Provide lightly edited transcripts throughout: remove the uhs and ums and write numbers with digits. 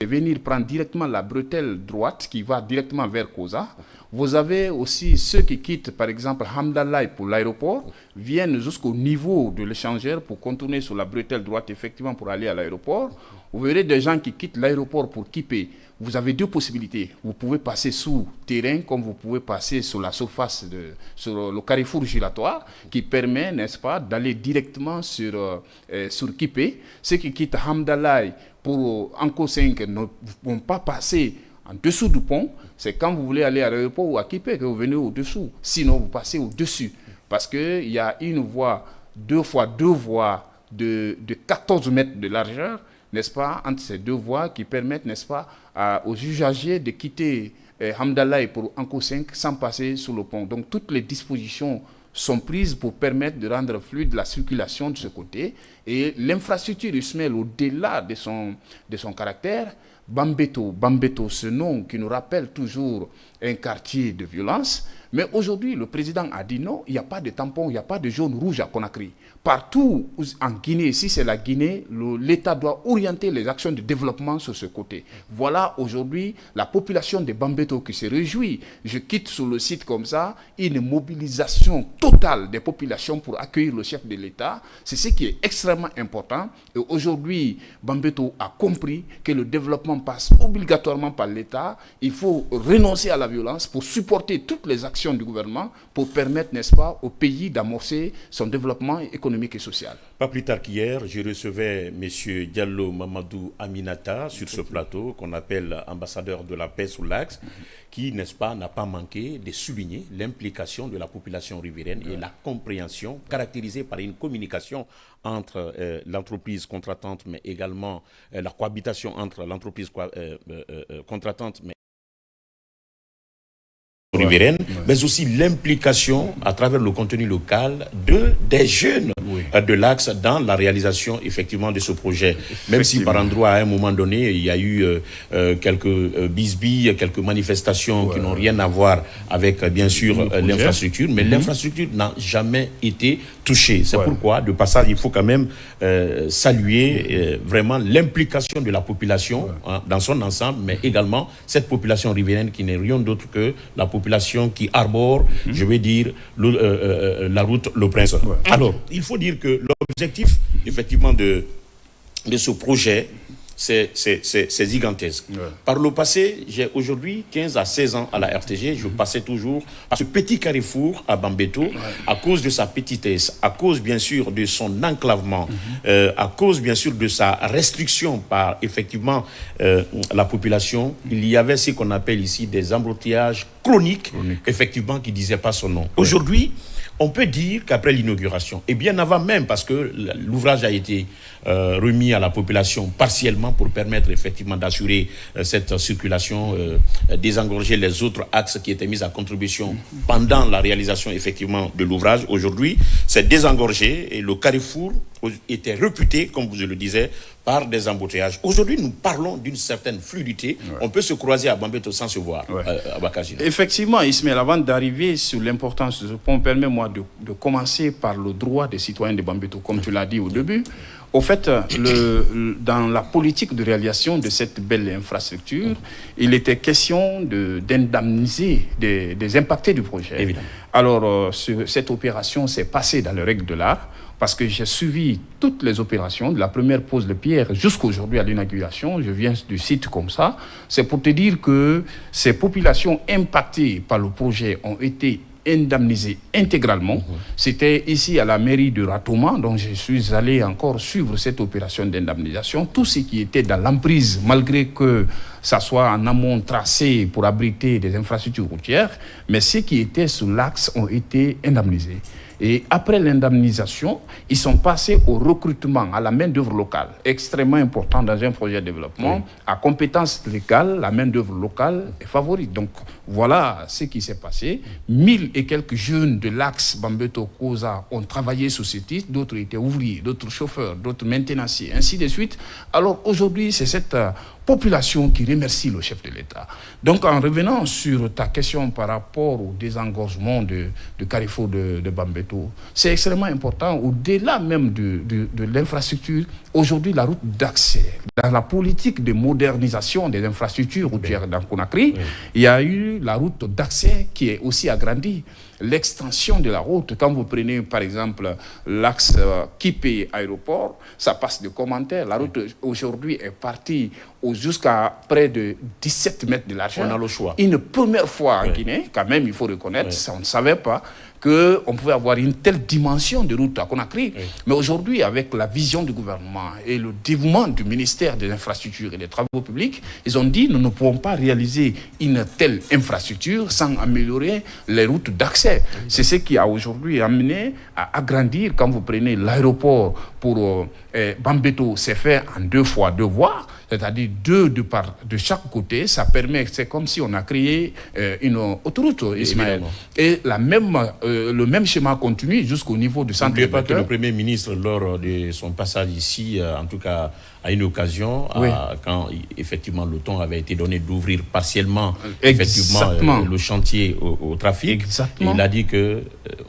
et venir prendre directement la bretelle droite qui va directement vers Koza. Vous avez aussi ceux qui quittent, par exemple, Hamdallah pour l'aéroport, viennent jusqu'au niveau de l'échangeur pour contourner sur la bretelle droite, effectivement, pour aller à l'aéroport. Vous verrez des gens qui quittent l'aéroport pour Kipé. Vous avez deux possibilités. Vous pouvez passer sous terrain, comme vous pouvez passer sur la surface, sur le carrefour giratoire, qui permet, n'est-ce pas, d'aller directement sur Kipé. Ceux qui quittent Hamdallah pour Anko 5 ne vont pas passer en dessous du pont. C'est quand vous voulez aller à l'aéroport ou à Kipé que vous venez au-dessous. Sinon, vous passez au-dessus. Parce qu'il y a une voie, deux voies de 14 mètres de largeur, n'est-ce pas, entre ces deux voies qui permettent, n'est-ce pas, aux usagers de quitter Hamdallah pour Anko 5 sans passer sous le pont. Donc, toutes les dispositions sont prises pour permettre de rendre fluide la circulation de ce côté. Et l'infrastructure Ismaël, au-delà de son caractère, Bambeto, ce nom qui nous rappelle toujours un quartier de violence. Mais aujourd'hui, le président a dit non, il n'y a pas de tampon, il n'y a pas de jaune rouge à Conakry. Partout en Guinée, si c'est la Guinée, l'État doit orienter les actions de développement sur ce côté. Voilà aujourd'hui la population de Bambeto qui se réjouit. Je quitte sur le site comme ça une mobilisation totale des populations pour accueillir le chef de l'État. C'est ce qui est extrêmement important. Et aujourd'hui, Bambeto a compris que le développement passe obligatoirement par l'État. Il faut renoncer à la violence pour supporter toutes les actions du gouvernement pour permettre, n'est-ce pas, au pays d'amorcer son développement économique et social. Pas plus tard qu'hier, je recevais M. Diallo Mamadou Aminata sur ce plateau qu'on appelle ambassadeur de la paix sur l'Axe, qui, n'est-ce pas, n'a pas manqué de souligner l'implication de la population riveraine et la compréhension caractérisée par une communication entre l'entreprise contratante, mais également la cohabitation entre l'entreprise contratante, mais riveraine, mais aussi l'implication à travers le contenu local des jeunes de l'Axe dans la réalisation effectivement de ce projet. Même si par endroit à un moment donné il y a eu quelques bisbilles, quelques manifestations qui n'ont rien à voir avec bien sûr l'infrastructure, mais l'infrastructure n'a jamais été touchée. C'est pourquoi de passage il faut quand même saluer vraiment l'implication de la population dans son ensemble, mais également cette population riveraine qui n'est rien d'autre que la population qui arbore, je vais dire, la route Le Prince. Alors, il faut dire que l'objectif, effectivement, de ce projet, c'est gigantesque. Par le passé, j'ai aujourd'hui 15 à 16 ans à la RTG, je passais toujours à ce petit carrefour à Bambeto, à cause de sa petitesse, à cause bien sûr de son enclavement, à cause bien sûr de sa restriction par effectivement la population. Il y avait ce qu'on appelle ici des embouteillages chroniques, effectivement, qui ne disaient pas son nom. Aujourd'hui, on peut dire qu'après l'inauguration, et bien avant même, parce que l'ouvrage a été remis à la population partiellement pour permettre effectivement d'assurer cette circulation, désengorger les autres axes qui étaient mis à contribution pendant la réalisation effectivement de l'ouvrage. Aujourd'hui, c'est désengorgé et le carrefour était réputé, comme vous le disiez, par des embouteillages. Aujourd'hui, nous parlons d'une certaine fluidité. On peut se croiser à Bambeto sans se voir, à Bakajina. Effectivement, Ismaël, avant d'arriver sur l'importance de ce pont, permets-moi de commencer par le droit des citoyens de Bambeto, comme tu l'as dit au début. Au fait, dans la politique de réalisation de cette belle infrastructure, il était question d'indemniser des impactés du projet. Évidemment. Alors, cette opération s'est passée dans les règles de l'art, parce que j'ai suivi toutes les opérations, de la première pose de pierre jusqu'aujourd'hui à l'inauguration. Je viens du site comme ça. C'est pour te dire que ces populations impactées par le projet ont été indemnisées intégralement. C'était ici à la mairie de Ratouma, donc je suis allé encore suivre cette opération d'indemnisation. Tout ce qui était dans l'emprise, malgré que ça soit en amont tracé pour abriter des infrastructures routières, mais ceux qui étaient sur l'axe ont été indemnisés. Et après l'indemnisation, ils sont passés au recrutement, à la main-d'œuvre locale, extrêmement important dans un projet de développement. À compétence légale, la main-d'œuvre locale est favorite. Donc voilà ce qui s'est passé. 1000 et quelques jeunes de l'axe Bambeto-Koza ont travaillé sur ce titre, d'autres étaient ouvriers, d'autres chauffeurs, d'autres maintenanciers, ainsi de suite. Alors aujourd'hui, c'est cette population qui remercie le chef de l'État. Donc en revenant sur ta question par rapport au désengorgement de carrefour de Bambeto, c'est extrêmement important. Au-delà même de l'infrastructure, aujourd'hui la route d'accès. Dans la politique de modernisation des infrastructures routières dans Conakry, il y a eu la route d'accès qui est aussi agrandie. L'extension de la route, quand vous prenez par exemple l'axe Kipé-Aéroport, ça passe de commentaires. La route aujourd'hui est partie jusqu'à près de 17 mètres de largeur. On a le choix. Une première fois en Guinée, quand même, il faut reconnaître, ça, on ne savait pas qu'on pouvait avoir une telle dimension de route à Conakry. Mais aujourd'hui, avec la vision du gouvernement et le dévouement du ministère des Infrastructures et des Travaux publics, ils ont dit nous ne pouvons pas réaliser une telle infrastructure sans améliorer les routes d'accès. C'est ce qui a aujourd'hui amené à agrandir. Quand vous prenez l'aéroport pour Bambeto, c'est fait en 2 fois 2 voies. C'est-à-dire 2 de chaque côté, ça permet, c'est comme si on a créé une autoroute, Ismaël. Et le même schéma continue jusqu'au niveau du centre. N'oubliez pas que le Premier ministre, lors de son passage ici, en tout cas à une occasion, quand effectivement le temps avait été donné d'ouvrir partiellement effectivement, le chantier au trafic, il a dit que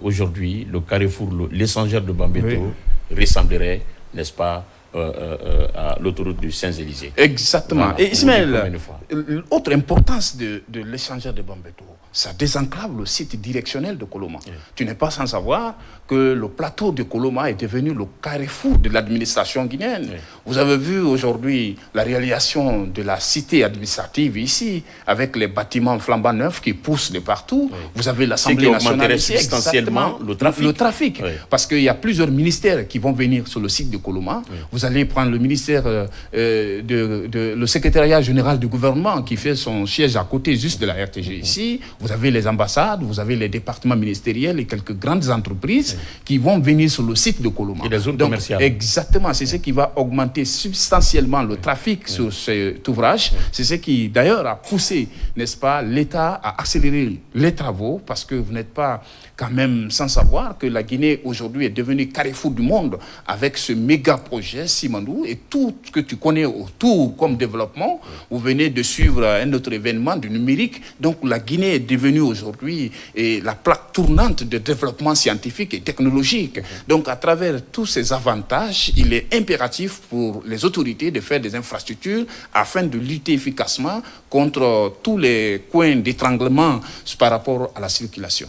aujourd'hui le carrefour, l'échangeur de Bambeto ressemblerait, n'est-ce pas, à l'autoroute du Saint-Élysée. Exactement. Voilà, et Ismaël, l'autre importance de l'échangeur de Bambeto, ça désenclave le site directionnel de Koloma. Tu n'es pas sans savoir que le plateau de Koloma est devenu le carrefour de l'administration guinéenne. Vous avez vu aujourd'hui la réalisation de la cité administrative ici, avec les bâtiments flambant neufs qui poussent de partout. Vous avez l'Assemblée nationale ici, substantiellement le trafic. Parce qu'il y a plusieurs ministères qui vont venir sur le site de Koloma. Vous allez prendre le ministère, le secrétariat général du gouvernement qui fait son siège à côté juste de la RTG ici. Vous avez les ambassades, vous avez les départements ministériels et quelques grandes entreprises qui vont venir sur le site de Koloma. Et les zones commerciales. Exactement, c'est ce qui va augmenter substantiellement le trafic sur cet ouvrage. C'est ce qui d'ailleurs a poussé, n'est-ce pas, l'État à accélérer les travaux, parce que vous n'êtes pas quand même sans savoir que la Guinée aujourd'hui est devenue carrefour du monde avec ce méga projet Simandou et tout ce que tu connais autour comme développement. Vous venez de suivre un autre événement du numérique. Donc la Guinée est devenue aujourd'hui la plaque tournante de développement scientifique et technologique. Donc à travers tous ces avantages, il est impératif pour les autorités de faire des infrastructures afin de lutter efficacement contre tous les coins d'étranglement par rapport à la circulation.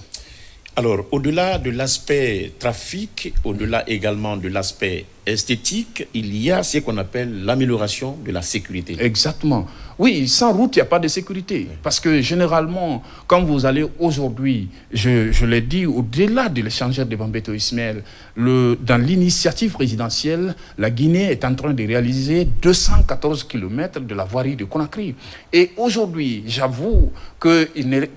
Alors, au-delà de l'aspect trafic, au-delà également de l'aspect esthétique, il y a ce qu'on appelle l'amélioration de la sécurité. Exactement. Oui, sans route, il n'y a pas de sécurité. Parce que généralement, quand vous allez aujourd'hui, je l'ai dit, au-delà de l'échangeur de Bambeto Ismaël, dans l'initiative présidentielle, la Guinée est en train de réaliser 214 km de la voirie de Conakry. Et aujourd'hui, j'avoue que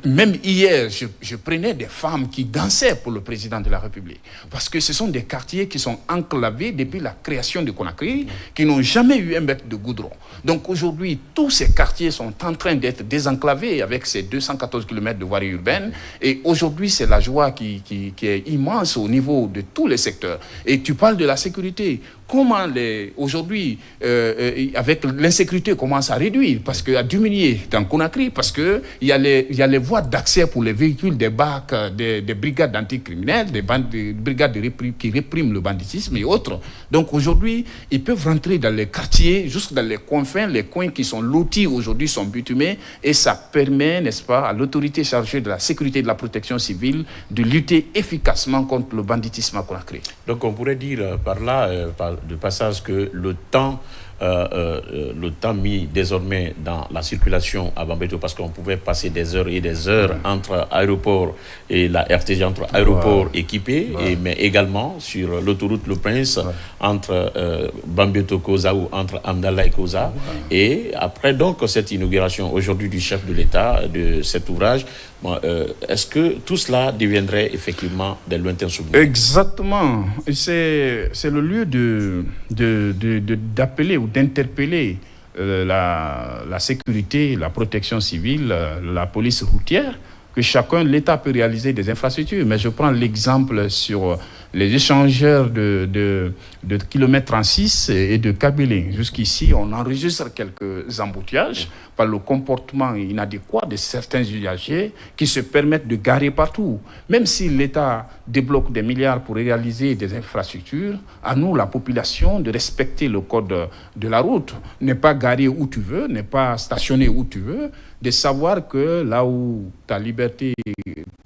même hier, je prenais des femmes qui dansaient pour le président de la République. Parce que ce sont des quartiers qui sont enclavés depuis la création de Conakry, qui n'ont jamais eu un mètre de goudron. Donc aujourd'hui, tous ces quartiers sont en train d'être désenclavés avec ces 214 km de voirie urbaine. Et aujourd'hui, c'est la joie qui est immense au niveau de tous les secteurs. Et tu parles de la sécurité. Comment aujourd'hui, avec l'insécurité, commence à réduire, parce qu'à diminuer dans Conakry, parce qu'il y a les voies d'accès pour les véhicules des BAC, des brigades anticriminelles, des brigades qui répriment le banditisme et autres. Donc aujourd'hui, ils peuvent rentrer dans les quartiers, jusque dans les confins, les coins qui sont lotis aujourd'hui sont bitumés, et ça permet, n'est-ce pas, à l'autorité chargée de la sécurité et de la protection civile de lutter efficacement contre le banditisme à Conakry. Donc on pourrait dire par là, de passage, que le temps mis désormais dans la circulation à Bambeto, parce qu'on pouvait passer des heures et des heures entre aéroport et la RTG, entre aéroport équipé, mais également sur l'autoroute Le Prince, entre Bambeto Koza ou entre Amdala et Koza. Et après donc cette inauguration aujourd'hui du chef de l'État de cet ouvrage, est-ce que tout cela deviendrait effectivement des lointains souvenirs? Exactement. C'est le lieu d'appeler ou d'interpeller la sécurité, la protection civile, la police routière, que l'État peut réaliser des infrastructures. Mais je prends l'exemple sur les échangeurs de kilomètre 36 et de Kabylie. Jusqu'ici, on enregistre quelques embouteillages par le comportement inadéquat de certains usagers qui se permettent de garer partout. Même si l'État débloque des milliards pour réaliser des infrastructures, à nous, la population, de respecter le code de la route, ne pas garer où tu veux, ne pas stationner où tu veux, de savoir que là où ta liberté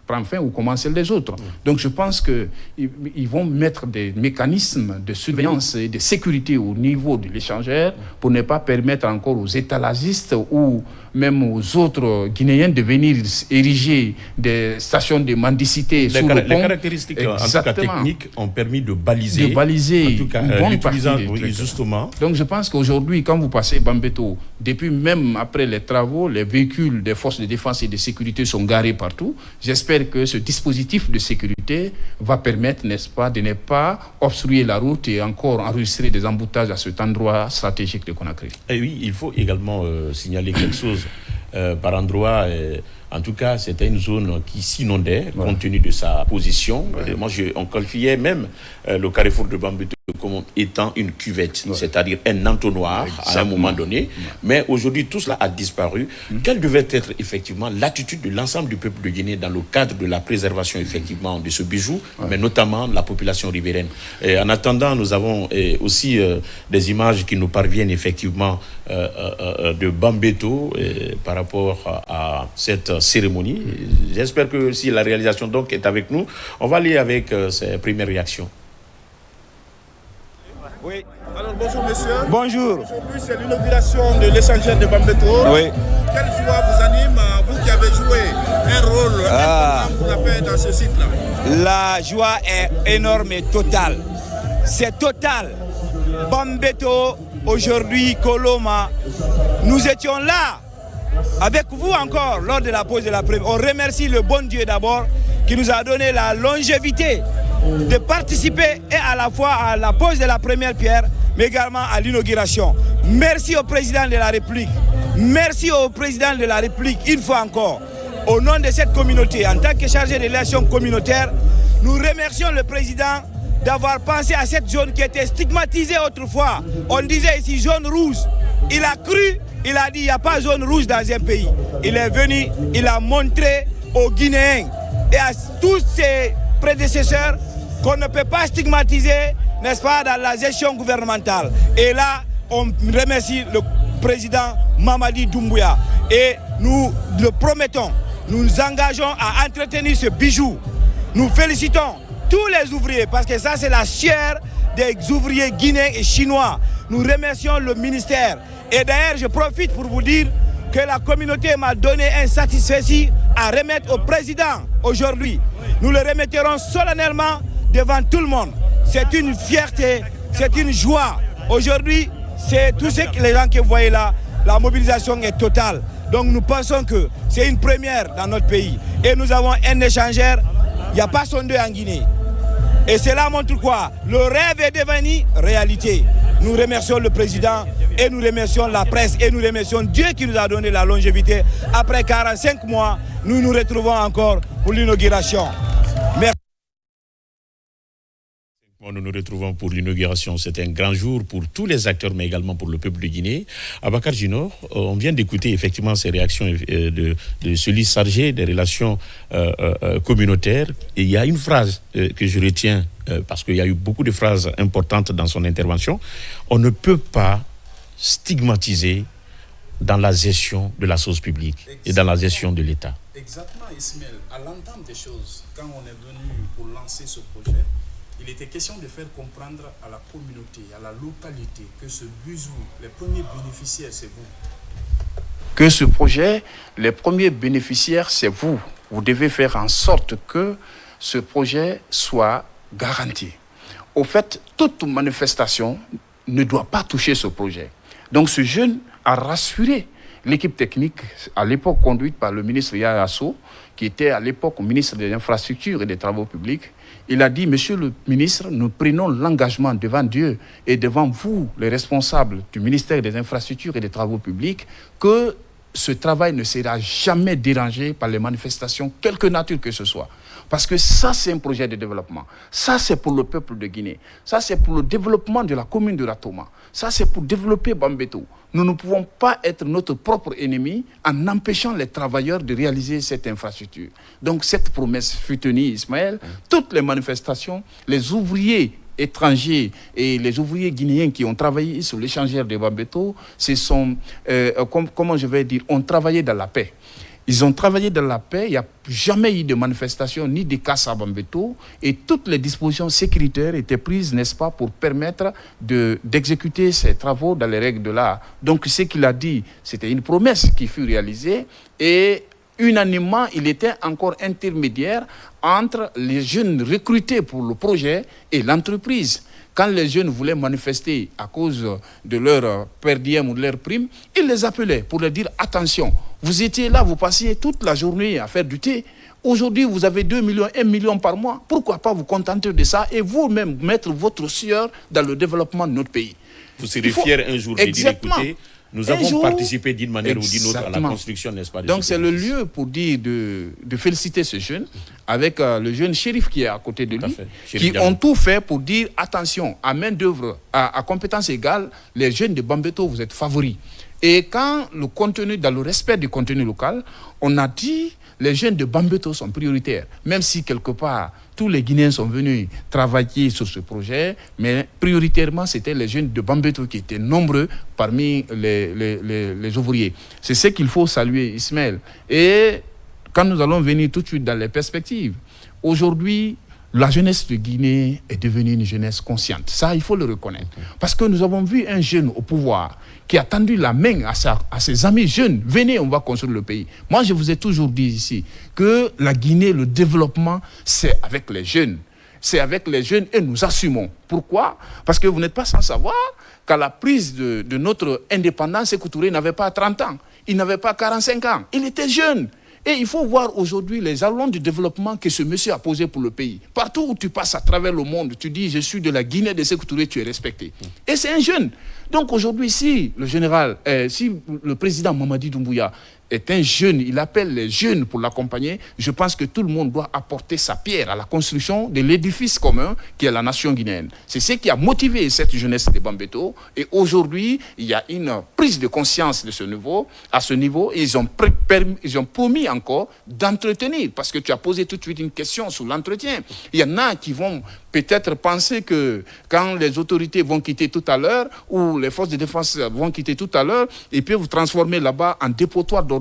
prend fin ou commence celle des autres. Donc je pense qu'ils vont mettre des mécanismes de surveillance et de sécurité au niveau de l'échangeur pour ne pas permettre encore aux étalagistes ou même aux autres Guinéens de venir ériger des stations de mendicité sous le pont. Les caractéristiques en tout cas techniques ont permis de baliser en tout cas, une bonne partie des trucs. Justement. Donc je pense qu'aujourd'hui, quand vous passez Bambeto, depuis même après les travaux, les véhicules des forces de défense et de sécurité sont garés partout. J'espère que ce dispositif de sécurité va permettre, n'est-ce pas, de ne pas obstruer la route et encore enregistrer des emboutages à cet endroit stratégique de Conakry. Et oui, il faut également signaler quelque chose. Par endroit, en tout cas, c'était une zone qui s'inondait compte tenu de sa position. Moi, on qualifiait même le carrefour de Bambeto comme étant une cuvette, c'est-à-dire un entonnoir à un moment donné. Mais aujourd'hui, tout cela a disparu. Quelle devait être effectivement l'attitude de l'ensemble du peuple de Guinée dans le cadre de la préservation effectivement de ce bijou, mais notamment la population riveraine. Et en attendant, nous avons aussi des images qui nous parviennent effectivement de Bambeto par rapport à cette cérémonie. J'espère que si la réalisation donc est avec nous, on va aller avec ses premières réactions. Oui. Alors bonjour monsieur. Bonjour. Aujourd'hui c'est l'inauguration de l'échangeur de Bambeto. Oui. Quelle joie vous anime, vous qui avez joué un rôle important pour la paix dans ce site-là? La joie est énorme et totale. C'est total. Bambeto, aujourd'hui, Koloma, nous étions là avec vous encore lors de la pose de la première. On remercie le bon Dieu d'abord qui nous a donné la longévité de participer et à la fois à la pose de la première pierre, mais également à l'inauguration. Merci au président de la République. Merci au président de la République, une fois encore. Au nom de cette communauté, en tant que chargé des relations communautaires, nous remercions le président d'avoir pensé à cette zone qui était stigmatisée autrefois. On disait ici zone rouge. Il a cru, il a dit il n'y a pas zone rouge dans un pays. Il est venu, il a montré aux Guinéens et à tous ses prédécesseurs qu'on ne peut pas stigmatiser, n'est-ce pas, dans la gestion gouvernementale. Et là, on remercie le président Mamadi Doumbouya. Et nous le promettons, nous nous engageons à entretenir ce bijou. Nous félicitons tous les ouvriers, parce que ça c'est la chair des ouvriers guinéens et chinois. Nous remercions le ministère. Et d'ailleurs, je profite pour vous dire que la communauté m'a donné un satisfait à remettre au président aujourd'hui. Nous le remettrons solennellement devant tout le monde. C'est une fierté, c'est une joie. Aujourd'hui, c'est tous les gens que vous voyez là, la mobilisation est totale. Donc nous pensons que c'est une première dans notre pays. Et nous avons un échangeur, il n'y a pas son deux en Guinée. Et cela montre quoi? Le rêve est devenu réalité. Nous remercions le président et nous remercions la presse et nous remercions Dieu qui nous a donné la longévité. Après 45 mois, nous nous retrouvons encore pour l'inauguration. Merci. Nous nous retrouvons pour l'inauguration. C'est un grand jour pour tous les acteurs, mais également pour le peuple de Guinée. Abakar Junior, on vient d'écouter effectivement ces réactions de celui chargé des relations communautaires. Et il y a une phrase que je retiens, parce qu'il y a eu beaucoup de phrases importantes dans son intervention. On ne peut pas stigmatiser dans la gestion de la chose publique et dans la gestion de l'État. Exactement, Ismaël. À l'entente des choses, quand on est venu pour lancer ce projet, il était question de faire comprendre à la communauté, à la localité, que ce bijou, les premiers bénéficiaires, c'est vous. Que ce projet, les premiers bénéficiaires, c'est vous. Vous devez faire en sorte que ce projet soit garanti. Au fait, toute manifestation ne doit pas toucher ce projet. Donc ce jeune a rassuré l'équipe technique, à l'époque conduite par le ministre Yaya Sow, qui était à l'époque ministre des Infrastructures et des Travaux publics. Il a dit, monsieur le ministre, nous prenons l'engagement devant Dieu et devant vous, les responsables du ministère des Infrastructures et des Travaux publics, que ce travail ne sera jamais dérangé par les manifestations, quelque nature que ce soit. Parce que ça, c'est un projet de développement. Ça, c'est pour le peuple de Guinée. Ça, c'est pour le développement de la commune de Ratoma. Ça, c'est pour développer Bambeto. Nous ne pouvons pas être notre propre ennemi en empêchant les travailleurs de réaliser cette infrastructure. Donc, cette promesse fut tenue, Ismaël. Toutes les manifestations, les ouvriers étrangers et les ouvriers guinéens qui ont travaillé sur l'échangeur de Bambeto, ont travaillé dans la paix. Ils ont travaillé dans la paix, il n'y a jamais eu de manifestation ni de casse à Bambeto et toutes les dispositions sécuritaires étaient prises, n'est-ce pas, pour permettre d'exécuter ces travaux dans les règles de l'art. Donc ce qu'il a dit, c'était une promesse qui fut réalisée et unanimement, il était encore intermédiaire entre les jeunes recrutés pour le projet et l'entreprise. Quand les jeunes voulaient manifester à cause de leur per diem ou de leur prime, ils les appelaient pour leur dire attention, vous étiez là, vous passiez toute la journée à faire du thé. Aujourd'hui, vous avez 2 millions, 1 million par mois. Pourquoi pas vous contenter de ça et vous-même mettre votre sueur dans le développement de notre pays. Vous serez fier un jour de dire, écoutez, nous avons participé d'une manière ou d'une autre à la construction, n'est-ce pas? Donc c'est le lieu pour dire de féliciter ce jeune, avec le jeune shérif qui est à côté de lui, qui ont tout fait pour dire attention, à main d'œuvre, à compétences égales, les jeunes de Bambeto, vous êtes favoris. Et quand le contenu, dans le respect du contenu local, on a dit les jeunes de Bambeto sont prioritaires, même si quelque part tous les Guinéens sont venus travailler sur ce projet, mais prioritairement c'était les jeunes de Bambeto qui étaient nombreux parmi les ouvriers. C'est ce qu'il faut saluer, Ismaël. Et quand nous allons venir tout de suite dans les perspectives, aujourd'hui, la jeunesse de Guinée est devenue une jeunesse consciente. Ça, il faut le reconnaître. Parce que nous avons vu un jeune au pouvoir qui a tendu la main à ses amis jeunes. Venez, on va construire le pays. Moi, je vous ai toujours dit ici que la Guinée, le développement, c'est avec les jeunes. C'est avec les jeunes et nous assumons. Pourquoi? Parce que vous n'êtes pas sans savoir qu'à la prise de notre indépendance, Sékou Touré n'avait pas 30 ans. Il n'avait pas 45 ans. Il était jeune. Et il faut voir aujourd'hui les jalons du développement que ce monsieur a posé pour le pays. Partout où tu passes à travers le monde, tu dis « je suis de la Guinée de Sékou Touré », tu es respecté. Et c'est un jeune. Donc aujourd'hui, si le président Mamadi Doumbouya est un jeune, il appelle les jeunes pour l'accompagner, je pense que tout le monde doit apporter sa pierre à la construction de l'édifice commun qui est la nation guinéenne. C'est ce qui a motivé cette jeunesse de Bambeto. Et aujourd'hui, il y a une prise de conscience de ce niveau, à ce niveau, et ils ont promis encore d'entretenir, parce que tu as posé tout de suite une question sur l'entretien. Il y en a qui vont peut-être penser que quand les autorités vont quitter tout à l'heure, ou les forces de défense vont quitter tout à l'heure, ils peuvent vous transformer là-bas en dépotoir d'ordures.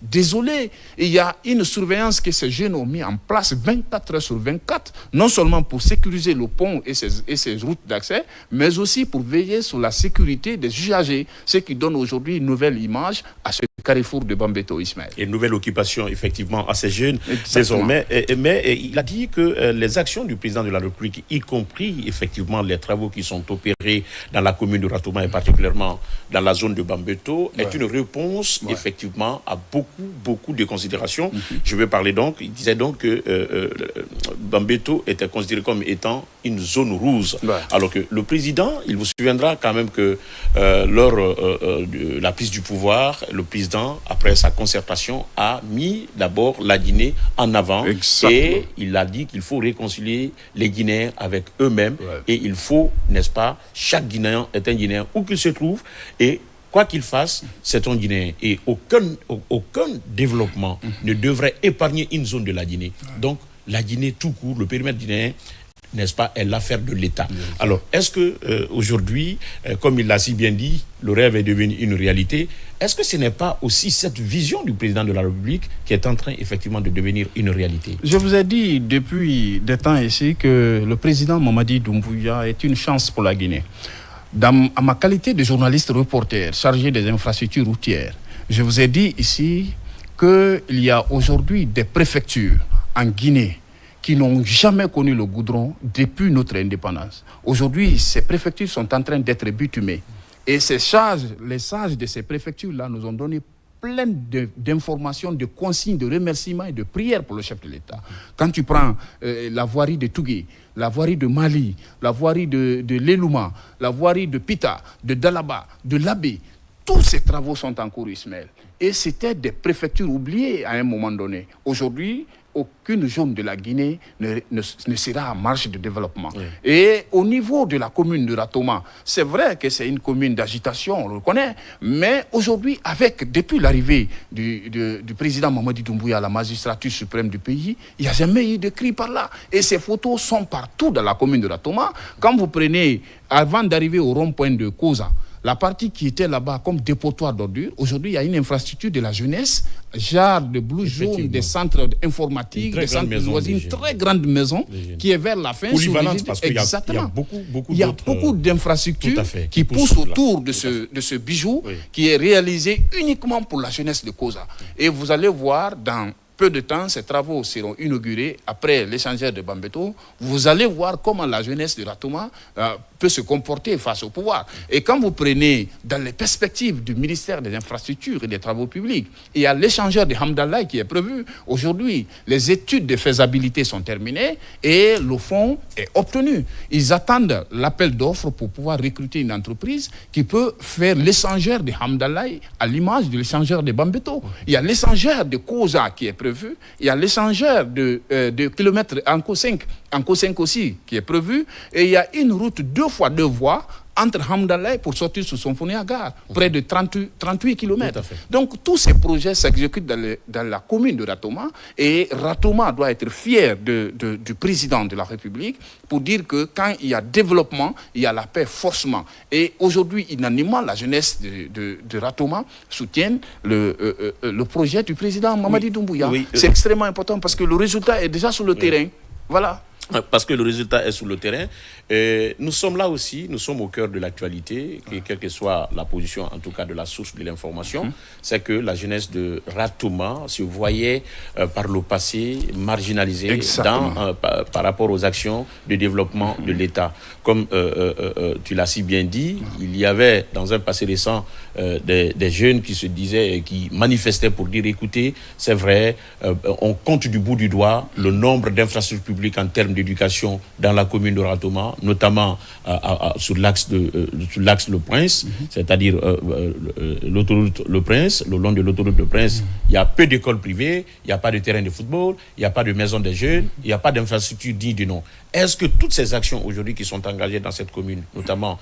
Désolé, il y a une surveillance que ces jeunes ont mis en place 24 heures sur 24, non seulement pour sécuriser le pont et ses routes d'accès, mais aussi pour veiller sur la sécurité des usagers, ce qui donne aujourd'hui une nouvelle image à ce carrefour de Bambeto, Ismaël. Et une nouvelle occupation, effectivement, à ces jeunes désormais. Mais il a dit que les actions du président de la République, y compris, effectivement, les travaux qui sont opérés dans la commune de Ratoma et particulièrement dans la zone de Bambeto, est une réponse, effectivement, à beaucoup de considérations. Je vais parler donc, il disait donc que Bambeto était considéré comme étant une zone rouge. Alors que le président, il vous souviendra quand même que lors de la prise du pouvoir, le président, après sa concertation, a mis d'abord la Guinée en avant. Et il a dit qu'il faut réconcilier les Guinéens avec eux-mêmes. Et il faut, n'est-ce pas, chaque Guinéen est un Guinéen où qu'il se trouve. Et quoi qu'il fasse, c'est un Guinéen. Et aucun développement ne devrait épargner une zone de la Guinée. Donc, la Guinée tout court, le périmètre guinéen, n'est-ce pas, est l'affaire de l'État. Alors, est-ce que aujourd'hui, comme il l'a si bien dit, le rêve est devenu une réalité, est-ce que ce n'est pas aussi cette vision du président de la République qui est en train effectivement de devenir une réalité? Je vous ai dit depuis des temps ici que le président Mamadi Doumbouya est une chance pour la Guinée. À ma qualité de journaliste reporter chargé des infrastructures routières, je vous ai dit ici qu'il y a aujourd'hui des préfectures en Guinée qui n'ont jamais connu le goudron depuis notre indépendance. Aujourd'hui, ces préfectures sont en train d'être bitumées. Et les sages de ces préfectures-là nous ont donné plein d'informations, de consignes, de remerciements et de prières pour le chef de l'État. Quand tu prends la voirie de Tougué, la voirie de Mali, la voirie de Lelouma, la voirie de Pita, de Dalaba, de Labé, tous ces travaux sont en cours, Ismaël. Et c'était des préfectures oubliées à un moment donné. Aujourd'hui, aucune zone de la Guinée ne sera en marche de développement. Oui. Et au niveau de la commune de Ratoma, c'est vrai que c'est une commune d'agitation, on le connaît, mais aujourd'hui, depuis l'arrivée du président Mamadi Doumbouya à la magistrature suprême du pays, il n'y a jamais eu de cri par là. Et ces photos sont partout dans la commune de Ratoma. Quand vous prenez, avant d'arriver au rond-point de Koza, la partie qui était là-bas comme dépotoir d'ordures, aujourd'hui, il y a une infrastructure de la jeunesse, genre de blue jaune, des centres informatiques, des centres de loisirs, une très grande maison qui est vers la fin. Polyvalente, parce qu'il y a beaucoup d'infrastructures qui poussent autour de ce bijou qui est réalisé uniquement pour la jeunesse de Koza. Et vous allez voir dans peu de temps, ces travaux seront inaugurés après l'échangeur de Bambeto. Vous allez voir comment la jeunesse de Ratoma peut se comporter face au pouvoir. Et quand vous prenez dans les perspectives du ministère des Infrastructures et des Travaux Publics, il y a l'échangeur de Hamdallah qui est prévu. Aujourd'hui, les études de faisabilité sont terminées et le fonds est obtenu. Ils attendent l'appel d'offres pour pouvoir recruter une entreprise qui peut faire l'échangeur de Hamdallah à l'image de l'échangeur de Bambeto. Il y a l'échangeur de Koza qui est prévu. Il y a l'échangeur de kilomètres Anko 5 aussi qui est prévu. Et il y a une route 2 fois 2 voies entre Hamdallah pour sortir sur son à gare, près de 38 km. Donc tous ces projets s'exécutent dans la commune de Ratoma et Ratoma doit être fier du président de la République pour dire que quand il y a développement, il y a la paix forcément. Et aujourd'hui, unanimement, la jeunesse de Ratoma soutient le projet du président Mamadi Doumbouya. C'est extrêmement important parce que le résultat est déjà sur le terrain. Voilà. Parce que le résultat est sur le terrain. Nous sommes là aussi, nous sommes au cœur de l'actualité, quelle que soit la position, en tout cas de la source de l'information, c'est que la jeunesse de Ratoma se voyait par le passé marginalisée par rapport aux actions de développement de l'État. Comme tu l'as si bien dit, il y avait dans un passé récent des jeunes qui se disaient, qui manifestaient pour dire, écoutez, c'est vrai, on compte du bout du doigt le nombre d'infrastructures publiques en termes d'éducation dans la commune de Ratoma, notamment sur l'axe Le Prince, c'est-à-dire l'autoroute Le Prince, le long de l'autoroute Le Prince, il y a peu d'écoles privées, il n'y a pas de terrain de football, il n'y a pas de maison des jeunes, il n'y a pas d'infrastructure digne de nom. Est-ce que toutes ces actions aujourd'hui qui sont engagées dans cette commune, notamment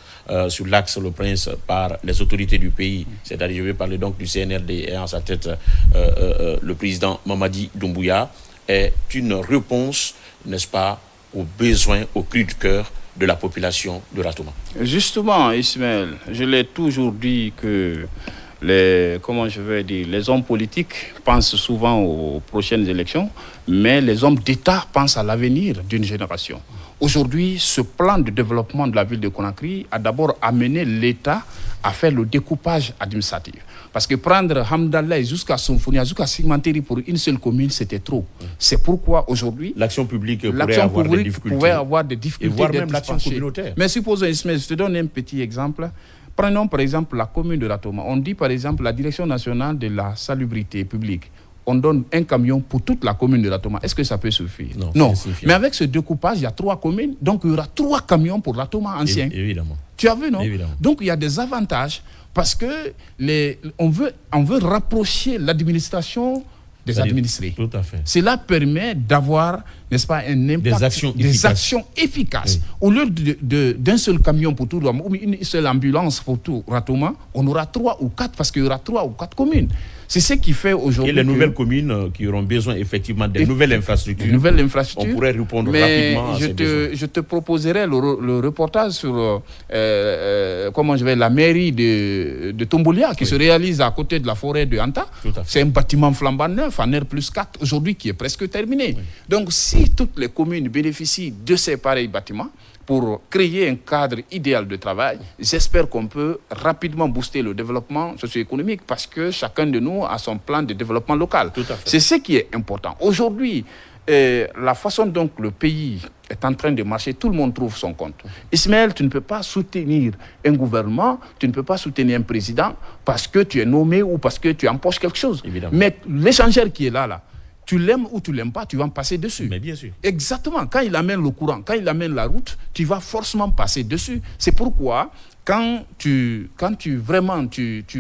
sur l'axe Le Prince par les autorités du pays, c'est-à-dire je vais parler donc du CNRD et en sa tête le président Mamadi Doumbouya, est une réponse, n'est-ce pas, aux besoins, aux cris du cœur de la population de Ratoma? Justement, Ismaël, je l'ai toujours dit que les hommes politiques pensent souvent aux prochaines élections, mais les hommes d'État pensent à l'avenir d'une génération. Aujourd'hui, ce plan de développement de la ville de Conakry a d'abord amené l'État à faire le découpage administratif. Parce que prendre Hamdallah jusqu'à Sonfonia, jusqu'à Sigmanteri pour une seule commune, c'était trop. C'est pourquoi aujourd'hui, l'action publique pouvait avoir des difficultés. Et voire même l'action communautaire. Mais supposons, Ismaël, je te donne un petit exemple. Prenons par exemple la commune de Ratoma. On dit par exemple la Direction nationale de la salubrité publique. On donne un camion pour toute la commune de Ratoma. Est-ce que ça peut suffire? Non. Mais avec ce découpage, il y a 3 communes. Donc il y aura 3 camions pour Ratoma ancien. Évidemment. Tu as vu, non? Évidemment. Donc il y a des avantages parce que on veut rapprocher l'administration des administrés. Tout à fait. Cela permet d'avoir, n'est-ce pas, un impact, des actions efficaces. Oui. Au lieu d'un seul camion pour tout Ratoma, ou une seule ambulance pour tout Ratoma, on aura 3 ou 4 parce qu'il y aura 3 ou 4 communes. C'est ce qui fait aujourd'hui. Et les nouvelles communes qui auront besoin effectivement des nouvelles infrastructures. On pourrait répondre rapidement à ces besoins. Je te proposerai le reportage sur la mairie de Tombolia qui se réalise à côté de la forêt de Anta. C'est un bâtiment flambant neuf en R+4 aujourd'hui qui est presque terminé. Oui. Donc si toutes les communes bénéficient de ces pareils bâtiments, pour créer un cadre idéal de travail, j'espère qu'on peut rapidement booster le développement socio-économique parce que chacun de nous a son plan de développement local. C'est ce qui est important. Aujourd'hui, la façon dont le pays est en train de marcher, tout le monde trouve son compte. Ismaël, tu ne peux pas soutenir un gouvernement, tu ne peux pas soutenir un président parce que tu es nommé ou parce que tu empoches quelque chose. Évidemment. Mais l'échangeur qui est là, tu l'aimes ou tu l'aimes pas, tu vas en passer dessus. Mais bien sûr. Exactement. Quand il amène le courant, quand il amène la route, tu vas forcément passer dessus. C'est pourquoi quand tu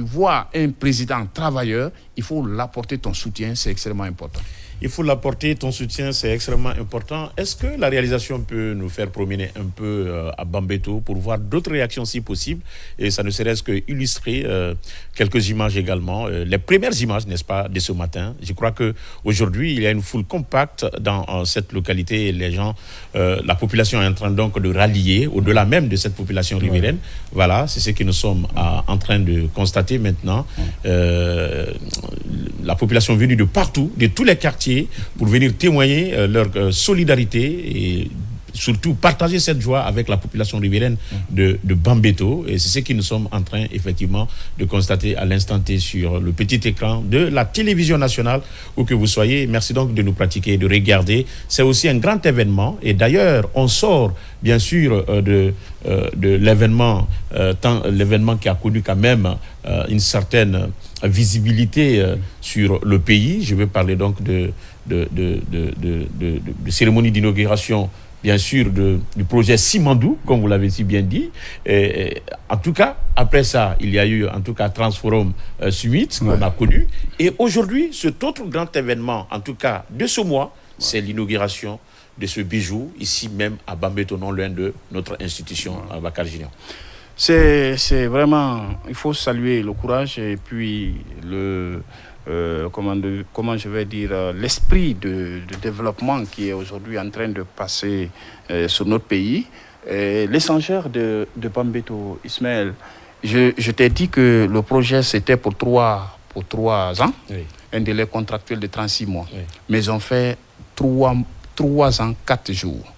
vois un président travailleur, il faut l'apporter ton soutien, c'est extrêmement important. Il faut l'apporter, ton soutien, c'est extrêmement important. Est-ce que la réalisation peut nous faire promener un peu à Bambeto pour voir d'autres réactions si possible? Et ça ne serait-ce que illustrer quelques images également. Les premières images, n'est-ce pas, de ce matin. Je crois qu'aujourd'hui, il y a une foule compacte dans cette localité. Et les gens, la population est en train donc de rallier, au-delà même de cette population riveraine. Voilà, c'est ce que nous sommes en train de constater maintenant. La population venue de partout, de tous les quartiers, pour venir témoigner leur solidarité et surtout partager cette joie avec la population riveraine de Bambeto. Et c'est ce que nous sommes en train effectivement de constater à l'instant T sur le petit écran de la télévision nationale, où que vous soyez. Merci donc de nous pratiquer, de regarder. C'est aussi un grand événement. Et d'ailleurs, on sort bien sûr de l'événement, l'événement qui a connu quand même une certaine visibilité sur le pays. Je vais parler donc de cérémonie d'inauguration, bien sûr, du projet Simandou, comme vous l'avez si bien dit. Et, en tout cas, après ça, il y a eu en tout cas Transforum Summit qu'on a connu. Et aujourd'hui, cet autre grand événement, en tout cas de ce mois, c'est l'inauguration de ce bijou, ici même à Bambeto, non loin de notre institution à Bakar Junior. C'est vraiment, il faut saluer le courage et puis comment je vais dire, l'esprit de développement qui est aujourd'hui en train de passer sur notre pays. L'échangeur de Bambeto, Ismaël, je t'ai dit que le projet c'était pour 3 ans, un délai contractuel de 36 mois. Mais ils ont fait 3 ans, 4 jours.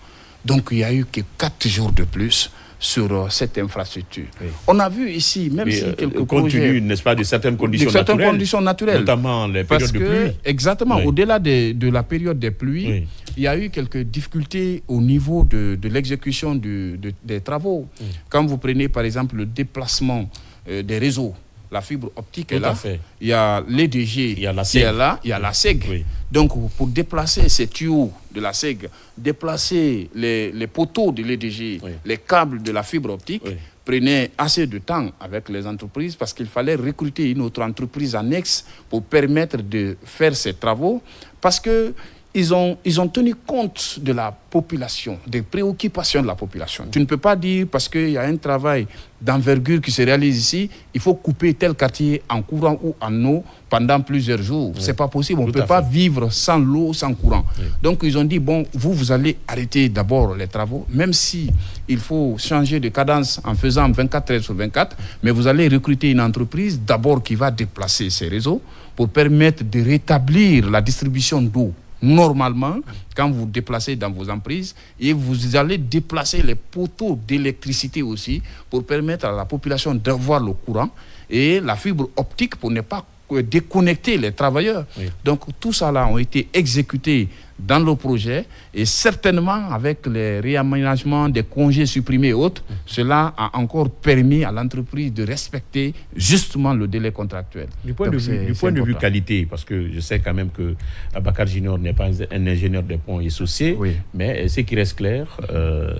Donc il n'y a eu que 4 jours de plus sur cette infrastructure. On a vu ici, même si quelques compte tenu, n'est-ce pas, de certaines conditions naturelles, notamment les périodes de pluie. Exactement, au-delà de la période des pluies, il y a eu quelques difficultés au niveau de l'exécution des travaux. Quand vous prenez par exemple le déplacement des réseaux, la fibre optique est là, il y a l'EDG qui est là, il y a la SEG. Donc, pour déplacer ces tuyaux de la SEG, déplacer les poteaux de l'EDG, les câbles de la fibre optique, prenait assez de temps avec les entreprises parce qu'il fallait recruter une autre entreprise annexe pour permettre de faire ces travaux, parce que ils ont tenu compte de la population, des préoccupations de la population. Tu ne peux pas dire parce qu'il y a un travail d'envergure qui se réalise ici, il faut couper tel quartier en courant ou en eau pendant plusieurs jours. C'est pas possible. On ne peut pas vivre sans l'eau, sans courant. Donc ils ont dit, bon, vous allez arrêter d'abord les travaux, même si il faut changer de cadence en faisant 24 heures sur 24, mais vous allez recruter une entreprise d'abord qui va déplacer ces réseaux pour permettre de rétablir la distribution d'eau. Normalement, quand vous déplacez dans vos emprises, et vous allez déplacer les poteaux d'électricité aussi pour permettre à la population d'avoir le courant et la fibre optique pour ne pas déconnecter les travailleurs. Donc tout ça là ont été exécutés dans le projet et certainement avec les réaménagements des congés supprimés et autres, cela a encore permis à l'entreprise de respecter justement le délai contractuel. Du point de vue qualité, parce que je sais quand même que Bakar Junior n'est pas un ingénieur des ponts et chaussées, mais ce qui reste clair,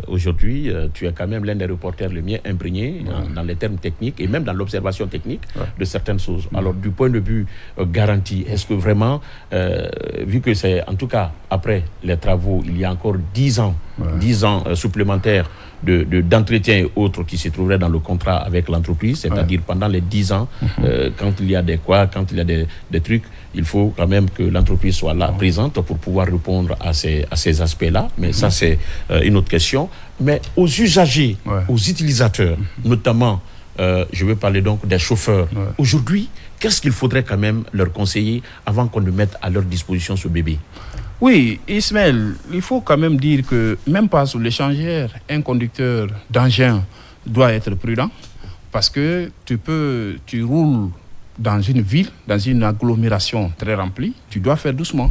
aujourd'hui, tu es quand même l'un des reporters le mieux imprégné dans les termes techniques et même dans l'observation technique de certaines choses. Alors du point de vue garantie, est-ce que vraiment, vu que c'est en tout cas après les travaux, il y a encore 10 ans, 10 ans supplémentaires d'entretien et autres qui se trouveraient dans le contrat avec l'entreprise, c'est-à-dire pendant les 10 ans, quand il y a quand il y a des trucs, il faut quand même que l'entreprise soit là, présente, pour pouvoir répondre à ces aspects-là. Mais ça, c'est une autre question. Mais aux usagers, aux utilisateurs, notamment, je veux parler donc des chauffeurs. Aujourd'hui, qu'est-ce qu'il faudrait quand même leur conseiller avant qu'on ne mette à leur disposition ce bébé? Oui, Ismaël, il faut quand même dire que même pas sur l'échangeur, un conducteur d'engin doit être prudent parce que tu roules dans une ville, dans une agglomération très remplie, tu dois faire doucement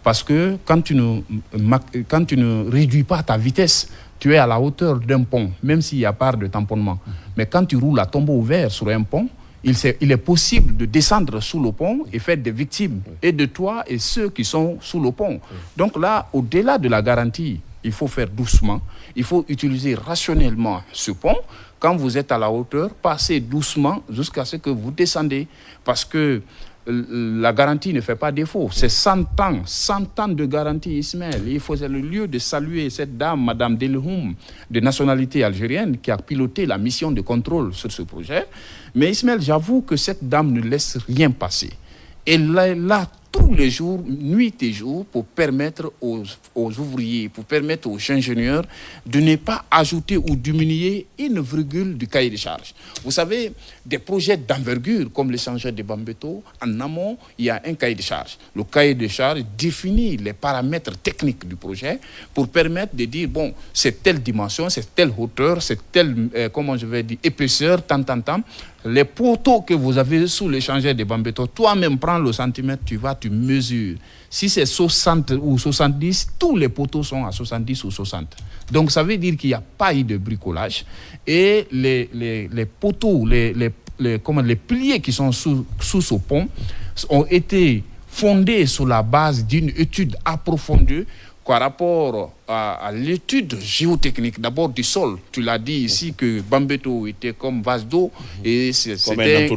parce que quand tu ne réduis pas ta vitesse, tu es à la hauteur d'un pont, même s'il y a part de tamponnement. Mais quand tu roules à tombeau ouvert sur un pont, il est possible de descendre sous le pont et faire des victimes, et de toi et ceux qui sont sous le pont. Donc là, au-delà de la garantie il faut faire doucement. Il faut utiliser rationnellement ce pont. Quand vous êtes à la hauteur, passez doucement jusqu'à ce que vous descendez. Parce que la garantie ne fait pas défaut. C'est 100 ans de garantie, Ismaël. Il faut le lieu de saluer cette dame, Madame Delhoum, de nationalité algérienne, qui a piloté la mission de contrôle sur ce projet. Mais Ismaël, j'avoue que cette dame ne laisse rien passer. Elle est là tous les jours, nuit et jour, pour permettre aux ouvriers, pour permettre aux ingénieurs de ne pas ajouter ou diminuer une virgule du cahier de charges. Vous savez, des projets d'envergure comme l'échangeur de Bambeto, en amont, il y a un cahier de charges. Le cahier de charges définit les paramètres techniques du projet pour permettre de dire, bon, c'est telle dimension, c'est telle hauteur, c'est telle, épaisseur, tant. Les poteaux que vous avez sous l'échangeur de Bambeto, toi-même, prends le centimètre, tu mesures. Si c'est 60 ou 70, tous les poteaux sont à 70 ou 60. Donc, ça veut dire qu'il n'y a pas eu de bricolage. Et les poteaux, les piliers qui sont sous ce pont ont été fondés sur la base d'une étude approfondie par rapport à l'étude géotechnique, d'abord du sol. Tu l'as dit ici que Bambeto était comme vase d'eau et c'était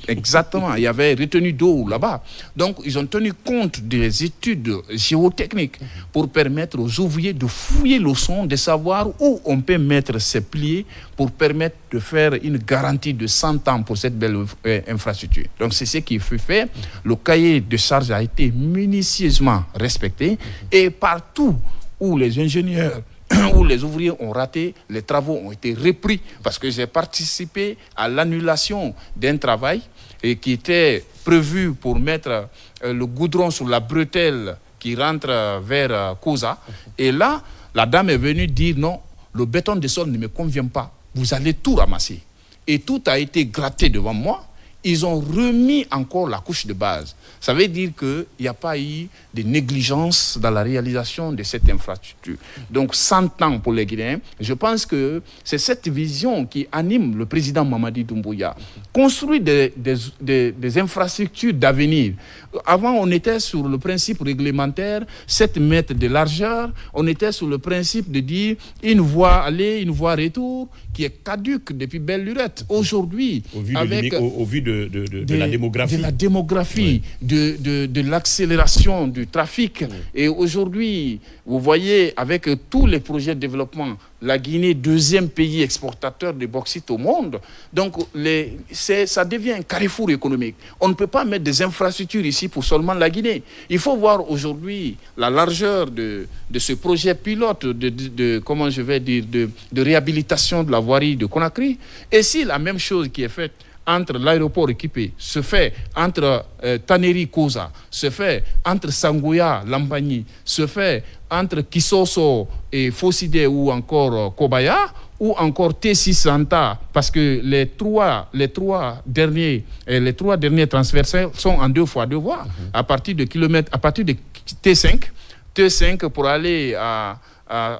exactement, il y avait retenue d'eau là-bas. Donc, ils ont tenu compte des études géotechniques pour permettre aux ouvriers de fouiller le son, de savoir où on peut mettre ses pliés pour permettre de faire une garantie de 100 ans pour cette belle infrastructure. Donc, c'est ce qui fut fait. Le cahier de charge a été minutieusement respecté et partout où les ingénieurs où les ouvriers ont raté, les travaux ont été repris parce que j'ai participé à l'annulation d'un travail qui était prévu pour mettre le goudron sur la bretelle qui rentre vers Koza. Et là, la dame est venue dire non, le béton de sol ne me convient pas, vous allez tout ramasser. Et tout a été gratté devant moi. Ils ont remis encore la couche de base. Ça veut dire qu'il n'y a pas eu de négligence dans la réalisation de cette infrastructure. Donc 100 ans pour les Guinéens, je pense que c'est cette vision qui anime le président Mamadi Doumbouya. Construire des infrastructures d'avenir. Avant, on était sur le principe réglementaire, 7 mètres de largeur. On était sur le principe de dire une voie aller, une voie retour, qui est caduque depuis belle lurette. Aujourd'hui, au vu de la démographie. De la démographie, de l'accélération du trafic. Et aujourd'hui, vous voyez, avec tous les projets de développement, la Guinée, deuxième pays exportateur de bauxite au monde. Donc, ça devient un carrefour économique. On ne peut pas mettre des infrastructures ici pour seulement la Guinée. Il faut voir aujourd'hui la largeur de ce projet pilote de réhabilitation de la voirie de Conakry. Et si la même chose qui est faite entre l'aéroport équipé, se fait entre Taneri Koza, se fait entre Sangoya, Lambagny, se fait entre Kisoso et Fossidé ou encore Kobaya, ou encore T6 Santa, parce que les trois derniers transferts sont en 2 fois 2 voies, à partir de T5 pour aller à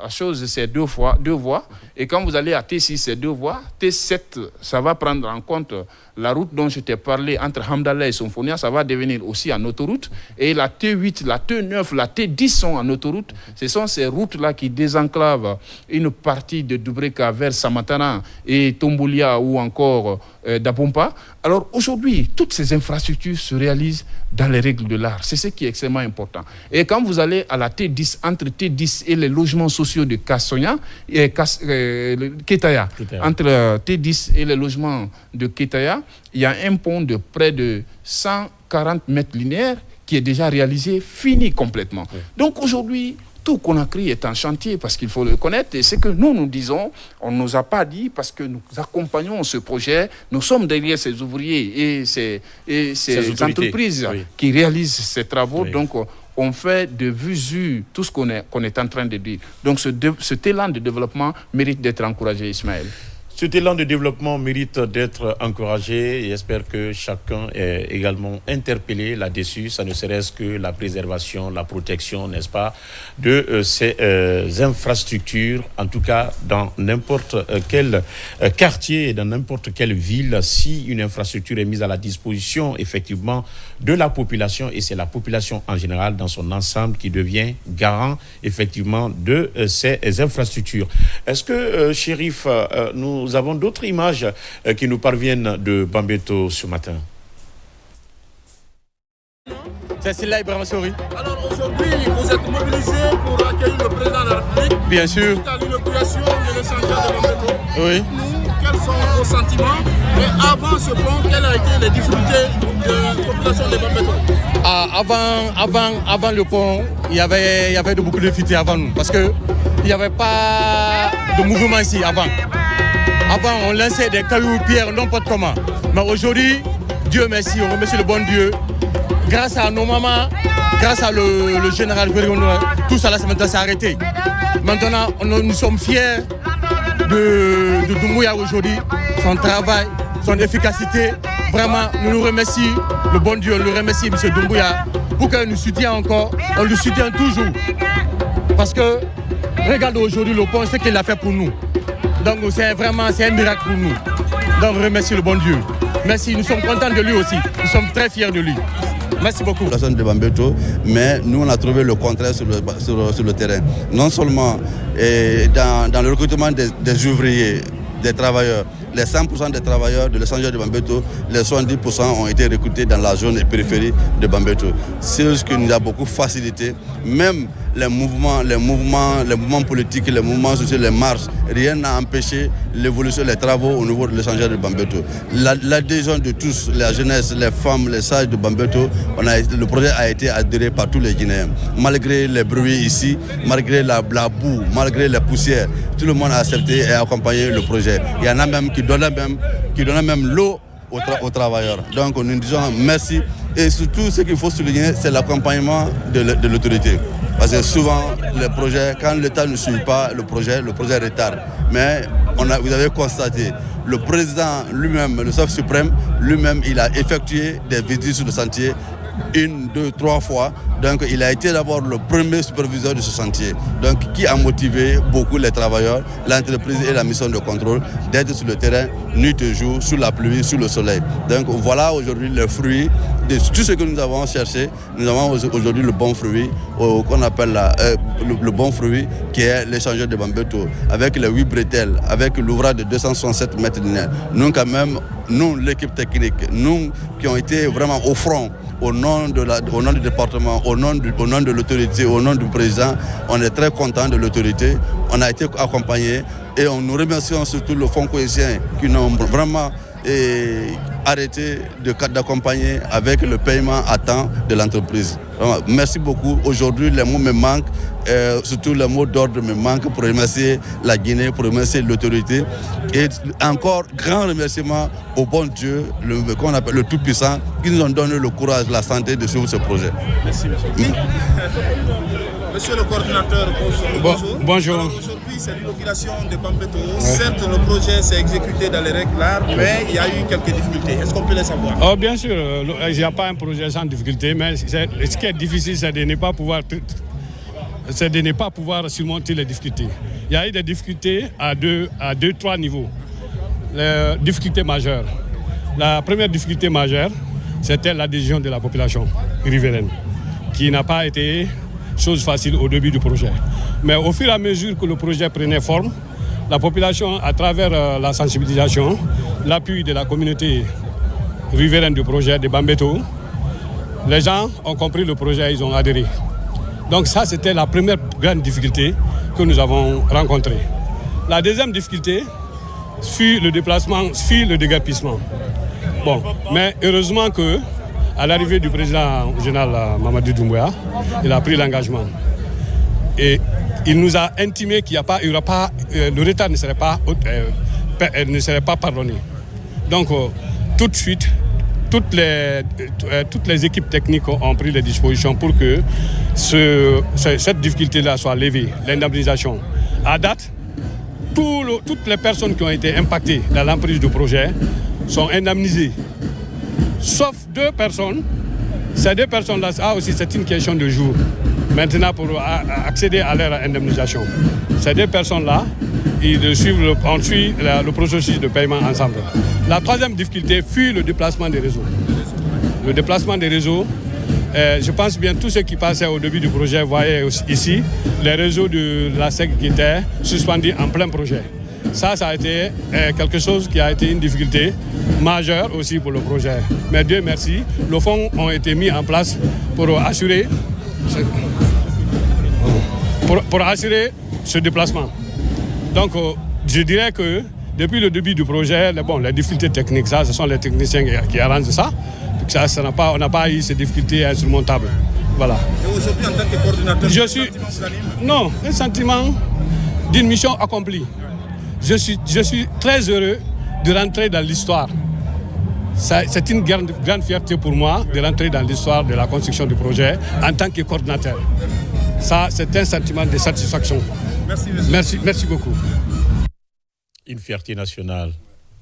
chose, c'est 2 fois 2 voies. Et quand vous allez à T6, c'est 2 voies. T7, ça va prendre en compte la route dont je t'ai parlé entre Hamdallah et Symphonia, ça va devenir aussi en autoroute. Et la T8, la T9, la T10 sont en autoroute. Ce sont ces routes-là qui désenclavent une partie de Dubreka vers Samatana et Tomboulia ou encore Dabompa. Alors aujourd'hui, toutes ces infrastructures se réalisent dans les règles de l'art. C'est ce qui est extrêmement important. Et quand vous allez à la T10, entre T10 et les logements sociaux de Kassonia, Ketaya, entre T10 et les logements de Ketaya, il y a un pont de près de 140 mètres linéaires qui est déjà réalisé, fini complètement. Oui. Donc aujourd'hui, tout Conakry est en chantier parce qu'il faut le connaître. Et c'est que nous disons, on ne nous a pas dit parce que nous accompagnons ce projet. Nous sommes derrière ces ouvriers et ces entreprises qui réalisent ces travaux. Oui. Donc, on fait de visu tout ce qu'on est en train de dire. Donc, cet élan de développement mérite d'être encouragé, Ismaël. Cet élan de développement mérite d'être encouragé et j'espère que chacun est également interpellé là-dessus. Ça ne serait-ce que la préservation, la protection, n'est-ce pas, de ces infrastructures, en tout cas dans n'importe quel quartier, dans n'importe quelle ville, si une infrastructure est mise à la disposition, effectivement, de la population, et c'est la population en général dans son ensemble qui devient garant, effectivement, de ces infrastructures. Est-ce que, Chérif, nous avons d'autres images qui nous parviennent de Bambeto ce matin? C'est là Ibrahima Sori. Alors aujourd'hui, vous êtes mobilisés pour accueillir le président de la République. Bien sûr. À l'inauguration de l'échangeur de Bambeto. Oui. Quels sont vos sentiments? Et avant ce pont, quelles ont été les difficultés de la population de Bambeto? Avant le pont, il y avait beaucoup de difficultés avant nous. Parce qu'il n'y avait pas de mouvement ici avant. Avant, on lançait des cailloux, pierres, n'importe comment. Mais aujourd'hui, Dieu merci, on remercie le bon Dieu. Grâce à nos mamans, grâce à le général Gouvernement, tout ça là, maintenant s'est arrêté. Maintenant, nous sommes fiers de Doumbouya aujourd'hui, son travail, son efficacité. Vraiment, nous remercions le bon Dieu, on le remercie M. Doumbouya pour qu'il nous soutienne encore. On le soutient toujours. Parce que, regardez aujourd'hui le pont, ce qu'il a fait pour nous. Donc c'est un miracle pour nous. Donc on remercie le bon Dieu. Merci, nous sommes contents de lui aussi. Nous sommes très fiers de lui. Merci beaucoup. La de Bambeto, mais nous on a trouvé le contraire sur le terrain. Non seulement dans le recrutement des ouvriers, des travailleurs, les 100% des travailleurs de l'échangeur de Bambeto, les 70% ont été recrutés dans la zone et périphérie de Bambeto. C'est ce qui nous a beaucoup facilité. Même les mouvements politiques, les mouvements sociaux, les marches, rien n'a empêché l'évolution des travaux au niveau de l'échangeur de Bambeto. L'adhésion de tous, la jeunesse, les femmes, les sages de Bambeto, le projet a été adhéré par tous les Guinéens. Malgré les bruits ici, malgré la boue, malgré les poussières, tout le monde a accepté et accompagné le projet. Il y en a même qui donnaient même l'eau aux travailleurs. Donc nous disons merci. Et surtout, ce qu'il faut souligner, c'est l'accompagnement de l'autorité. Parce que souvent, les projets, quand l'État ne suit pas le projet retarde. Mais vous avez constaté, le président lui-même, le chef suprême, lui-même, il a effectué des visites sur le chantier 1, 2, 3 fois. Donc il a été d'abord le premier superviseur de ce chantier, donc qui a motivé beaucoup les travailleurs, l'entreprise et la mission de contrôle d'être sur le terrain nuit et jour, sous la pluie, sous le soleil. Donc voilà aujourd'hui le fruit de tout ce que nous avons cherché. Nous avons aujourd'hui le bon fruit, qu'on appelle le bon fruit, qui est l'échangeur de Bambeto, avec les 8 bretelles, avec l'ouvrage de 267 mètres linéaires. Nous quand même, nous l'équipe technique, nous qui ont été vraiment au front, au nom du département, au nom de l'autorité, au nom du président, on est très content de l'autorité. On a été accompagnés et nous remercions surtout le fonds cohésien qui nous ont vraiment arrêté d'accompagner avec le paiement à temps de l'entreprise. Merci beaucoup. Aujourd'hui, les mots me manquent, surtout les mots d'ordre me manquent pour remercier la Guinée, pour remercier l'autorité. Et encore, grand remerciement au bon Dieu, qu'on appelle le Tout-Puissant, qui nous ont donné le courage, la santé de suivre ce projet. Merci, monsieur. Monsieur le coordinateur, bonjour. Bonjour. Aujourd'hui, c'est l'inauguration de Bambeto. Certes, le projet s'est exécuté dans les règles, mais il y a eu quelques difficultés. Est-ce qu'on peut les savoir? Oh, bien sûr, il n'y a pas un projet sans difficulté, mais ce qui est difficile, c'est de ne pas pouvoir surmonter les difficultés. Il y a eu des difficultés à deux, trois niveaux. Les difficultés majeures. La première difficulté majeure, c'était l'adhésion de la population riveraine, qui n'a pas été chose facile au début du projet. Mais au fur et à mesure que le projet prenait forme, la population, à travers la sensibilisation, l'appui de la communauté riveraine du projet de Bambeto, les gens ont compris le projet et ils ont adhéré. Donc ça, c'était la première grande difficulté que nous avons rencontrée. La deuxième difficulté fut le déplacement, fut le déguerpissement. Bon, mais heureusement que, à l'arrivée du président général Mamadou Doumbouya, il a pris l'engagement. Et il nous a intimé qu'il n'y aura pas, le retard ne serait pas pardonné. Donc, tout de suite, toutes les équipes techniques ont pris les dispositions pour que cette difficulté-là soit levée, l'indemnisation. À date, toutes les personnes qui ont été impactées dans l'emprise du projet sont indemnisées. Sauf 2 personnes. Ces 2 personnes-là, aussi, c'est une question de jour. Maintenant, pour accéder à leur indemnisation. Ces 2 personnes-là, on suit le processus de paiement ensemble. La 3e difficulté fut le déplacement des réseaux. Le déplacement des réseaux, je pense bien tous ceux qui passaient au début du projet voyaient ici les réseaux de la SEC qui étaient suspendus en plein projet. Ça a été quelque chose qui a été une difficulté majeure aussi pour le projet. Mais Dieu merci, le fonds ont été mis en place pour assurer ce déplacement. Donc, je dirais que depuis le début du projet, les difficultés techniques, ce sont les techniciens qui arrangent ça. On n'a pas eu ces difficultés insurmontables. Voilà. Et aujourd'hui, en tant que coordinateur, un sentiment d'une mission accomplie. Je suis très heureux de rentrer dans l'histoire. C'est une grande fierté pour moi de rentrer dans l'histoire de la construction du projet en tant que coordinateur. Ça, c'est un sentiment de satisfaction. Merci beaucoup. Une fierté nationale,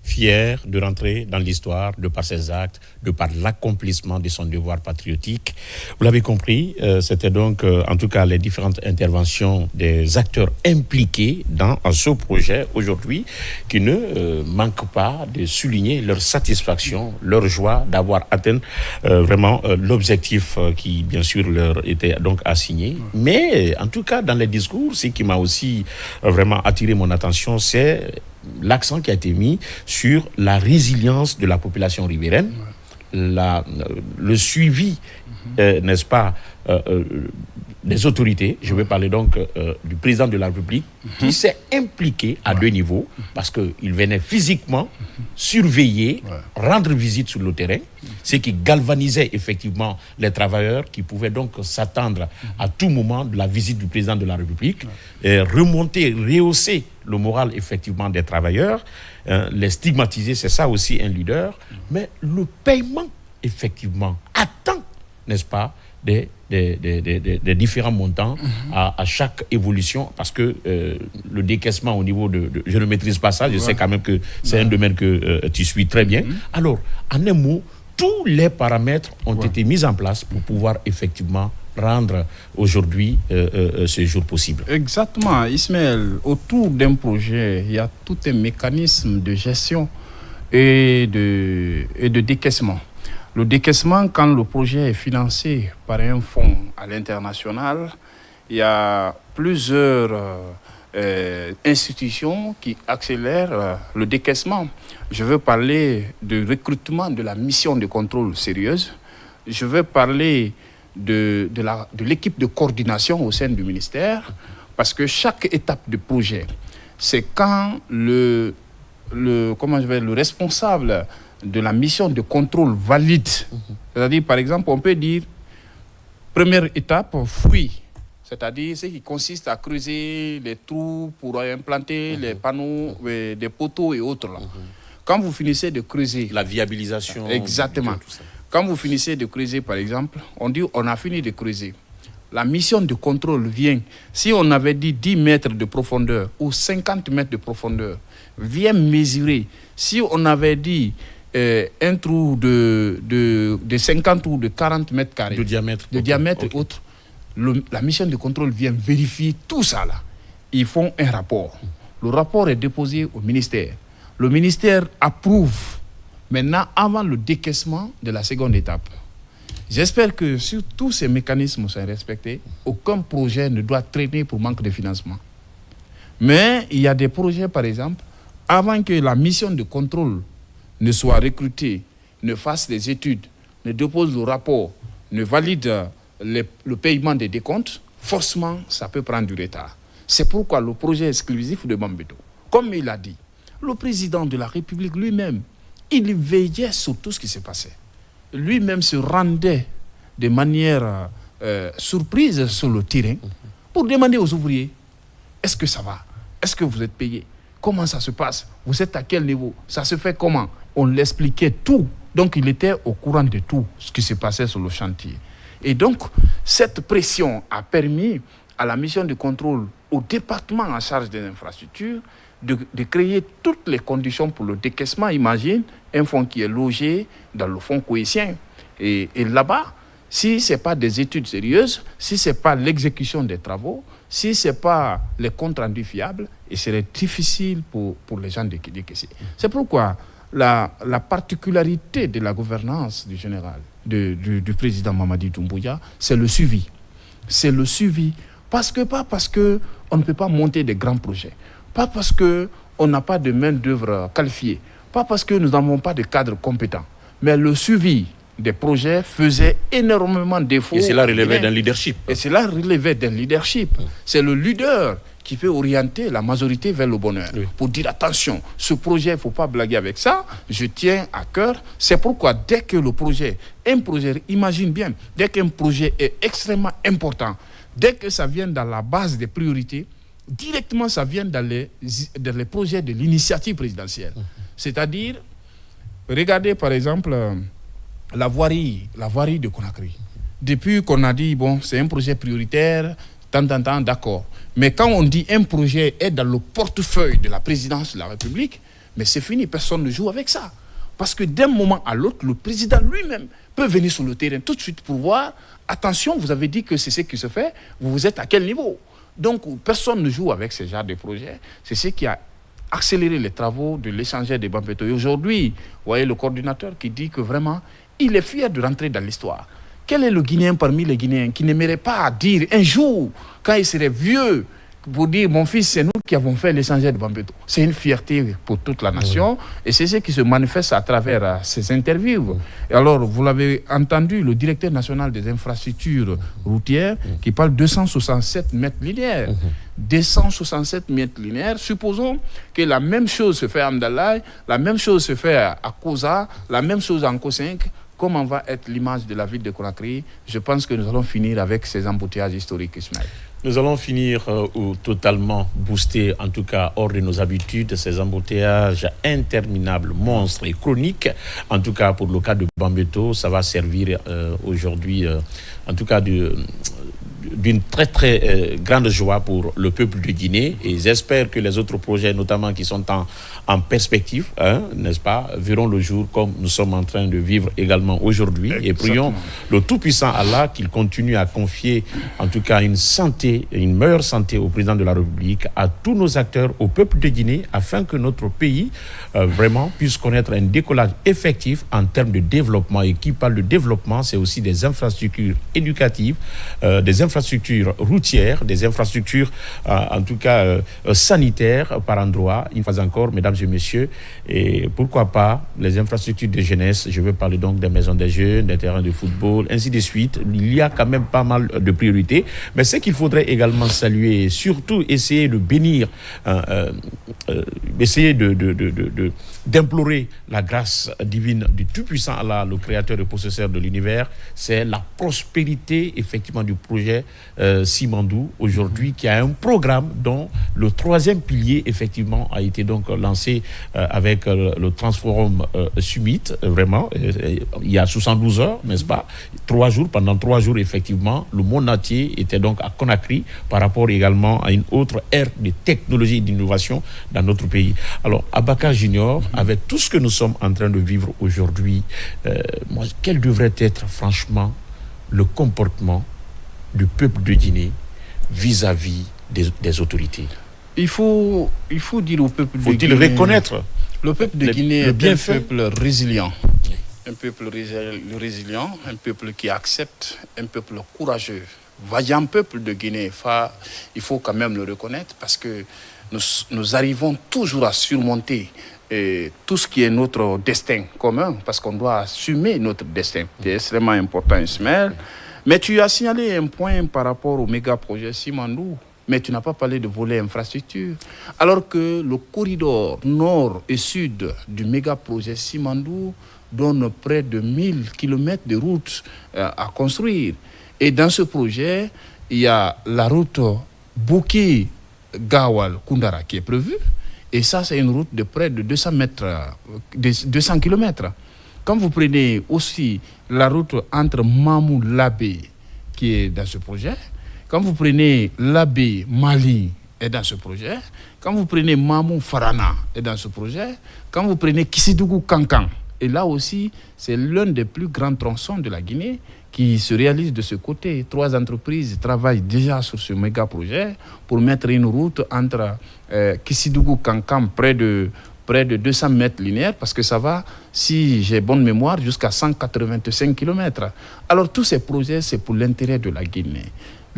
fier de rentrer dans l'histoire de par ses actes, de par l'accomplissement de son devoir patriotique. Vous l'avez compris, c'était donc en tout cas les différentes interventions des acteurs impliqués dans ce projet aujourd'hui qui ne manquent pas de souligner leur satisfaction, leur joie d'avoir atteint vraiment l'objectif qui bien sûr leur était donc assigné. Mais en tout cas dans les discours, ce qui m'a aussi vraiment attiré mon attention, c'est l'accent qui a été mis sur la résilience de la population riveraine, le suivi, n'est-ce pas, des autorités. Je vais parler donc du président de la République qui s'est impliqué à 2 niveaux parce qu'il venait physiquement surveiller, rendre visite sur le terrain, ce qui galvanisait effectivement les travailleurs qui pouvaient donc s'attendre à tout moment de la visite du président de la République, et rehausser le moral effectivement des travailleurs, les stigmatiser, c'est ça aussi un leader, mais le paiement effectivement attend, n'est-ce pas, des différents montants à chaque évolution, parce que le décaissement au niveau je ne maîtrise pas ça, je sais quand même que c'est un domaine que tu suis très bien. Alors, en un mot, tous les paramètres ont été mis en place pour pouvoir effectivement rendre aujourd'hui ce jour possible. Exactement, Ismaël. Autour d'un projet, il y a tout un mécanisme de gestion et de décaissement. Le décaissement, quand le projet est financé par un fonds à l'international, il y a plusieurs institutions qui accélèrent le décaissement. Je veux parler du recrutement de la mission de contrôle sérieuse. Je veux parler de l'équipe de coordination au sein du ministère, parce que chaque étape de projet, c'est quand le responsable de la mission de contrôle valide. C'est-à-dire, par exemple, on peut dire, première étape, fouille. C'est-à-dire, ce qui consiste à creuser les trous pour implanter les panneaux, des poteaux et autres. Là. Quand vous finissez de creuser... La viabilisation... Exactement. Tout ça. Quand vous finissez de creuser, par exemple, on dit on a fini de creuser. La mission de contrôle vient. Si on avait dit 10 mètres de profondeur ou 50 mètres de profondeur, vient mesurer. Si on avait dit un trou de 50 ou de 40 mètres carrés de diamètre, et autres, la mission de contrôle vient vérifier tout ça là. Ils font un rapport. Le rapport est déposé au ministère. Le ministère approuve maintenant avant le décaissement de la seconde étape. J'espère que si tous ces mécanismes sont respectés, aucun projet ne doit traîner pour manque de financement. Mais il y a des projets, par exemple, avant que la mission de contrôle ne soit recrutée, ne fasse des études, ne dépose le rapport, ne valide le paiement des décomptes, forcément, ça peut prendre du retard. C'est pourquoi le projet exclusif de Bambeto, comme il a dit, le président de la République lui-même, il veillait sur tout ce qui se passait. Lui-même se rendait de manière surprise sur le terrain pour demander aux ouvriers, est-ce que ça va? Est-ce que vous êtes payés? Comment ça se passe? Vous êtes à quel niveau? Ça se fait comment? On l'expliquait tout. Donc il était au courant de tout ce qui se passait sur le chantier. Et donc cette pression a permis à la mission de contrôle, au département en charge des infrastructures, de créer toutes les conditions pour le décaissement. Imagine un fonds qui est logé dans le fonds cohésien. Et là-bas, si ce n'est pas des études sérieuses, si ce n'est pas l'exécution des travaux, si ce n'est pas les comptes rendus fiables, il serait difficile pour les gens de décaisser. C'est pourquoi la particularité de la gouvernance du général, du président Mamadi Doumbouya, c'est le suivi. C'est le suivi. Pas parce qu'on ne peut pas monter des grands projets, pas parce qu'on n'a pas de main-d'œuvre qualifiée, pas parce que nous n'avons pas de cadres compétents, mais le suivi des projets faisait énormément défaut. Et cela relevait d'un leadership. C'est le leader qui fait orienter la majorité vers le bonheur. Oui. Pour dire attention, ce projet, il ne faut pas blaguer avec ça, je tiens à cœur. C'est pourquoi dès que un projet, imagine bien, dès qu'un projet est extrêmement important, dès que ça vient dans la base des priorités, directement ça vient dans les projets de l'initiative présidentielle. C'est-à-dire, regardez par exemple la voirie de Conakry. Depuis qu'on a dit, bon, c'est un projet prioritaire, tant, d'accord. Mais quand on dit un projet est dans le portefeuille de la présidence de la République, mais c'est fini, personne ne joue avec ça. Parce que d'un moment à l'autre, le président lui-même peut venir sur le terrain tout de suite pour voir, attention, vous avez dit que c'est ce qui se fait, vous êtes à quel niveau? Donc, personne ne joue avec ce genre de projet. C'est ce qui a accéléré les travaux de l'échangeur de Bambeto. Et aujourd'hui, vous voyez le coordinateur qui dit que vraiment, il est fier de rentrer dans l'histoire. Quel est le Guinéen parmi les Guinéens qui n'aimerait pas dire un jour, quand il serait vieux, pour dire, mon fils, c'est nous qui avons fait l'échangeur de Bambeto. C'est une fierté pour toute la nation et c'est ce qui se manifeste à travers ces interviews. Et alors, vous l'avez entendu, le directeur national des infrastructures routières qui parle de 267 mètres linéaires. 267 mètres linéaires. Supposons que la même chose se fait à Amdalaï, la même chose se fait à Koza, la même chose en Ko5. Comment va être l'image de la ville de Conakry? Je pense que nous allons finir avec ces embouteillages historiques, Ismaël. Nous allons finir ou totalement booster, en tout cas hors de nos habitudes, ces embouteillages interminables, monstres et chroniques. En tout cas, pour le cas de Bambeto, ça va servir aujourd'hui, en tout cas, d'une très très grande joie pour le peuple de Guinée, et j'espère que les autres projets, notamment qui sont en perspective, n'est-ce pas, verront le jour comme nous sommes en train de vivre également aujourd'hui. Exactement. Et prions le Tout-Puissant Allah qu'il continue à confier en tout cas une meilleure santé au président de la République, à tous nos acteurs, au peuple de Guinée, afin que notre pays vraiment puisse connaître un décollage effectif en termes de développement. Et qui parle de développement, c'est aussi des infrastructures éducatives, des infrastructures routières, des infrastructures en tout cas sanitaires par endroit, une fois encore, mesdames et messieurs, et pourquoi pas les infrastructures de jeunesse. Je veux parler donc des maisons des jeunes, des terrains de football, ainsi de suite. Il y a quand même pas mal de priorités, mais ce qu'il faudrait également saluer et surtout essayer de bénir, essayer d'implorer la grâce divine du Tout-Puissant Allah, le créateur et possesseur de l'univers, c'est la prospérité effectivement du projet Simandou aujourd'hui, qui a un programme dont le 3e pilier effectivement a été donc lancé avec le Transforum Summit, vraiment il y a 72 heures, n'est-ce pas, pendant 3 jours effectivement, le monde entier était donc à Conakry par rapport également à une autre ère de technologie et d'innovation dans notre pays. Alors Abaka Junior, avec tout ce que nous sommes en train de vivre aujourd'hui, quel devrait être franchement le comportement du peuple de Guinée vis-à-vis des autorités? Il faut dire au peuple de Guinée... Faut-il reconnaître? Le peuple de Guinée est un peuple résilient. Un peuple résilient, un peuple qui accepte, un peuple courageux. Vaillant peuple de Guinée, il faut quand même le reconnaître, parce que nous arrivons toujours à surmonter tout ce qui est notre destin commun, parce qu'on doit assumer notre destin. C'est extrêmement important, Ismaël. Mais tu as signalé un point par rapport au méga-projet Simandou, mais tu n'as pas parlé de volet infrastructure. Alors que le corridor nord et sud du méga-projet Simandou donne près de 1000 km de routes à construire. Et dans ce projet, il y a la route Bouki-Gawal-Koundara qui est prévue. Et ça, c'est une route de près de 200 km. Quand vous prenez aussi la route entre Mamou-Labé, qui est dans ce projet, quand vous prenez Labé, Mali, est dans ce projet. Quand vous prenez Mamou Farana est dans ce projet. Quand vous prenez Kissidougou Kankan, et là aussi, c'est l'un des plus grands tronçons de la Guinée qui se réalise de ce côté. 3 entreprises travaillent déjà sur ce méga projet pour mettre une route entre Kissidougou Kankan près de 200 mètres linéaires, parce que ça va, si j'ai bonne mémoire, jusqu'à 185 km. Alors tous ces projets, c'est pour l'intérêt de la Guinée.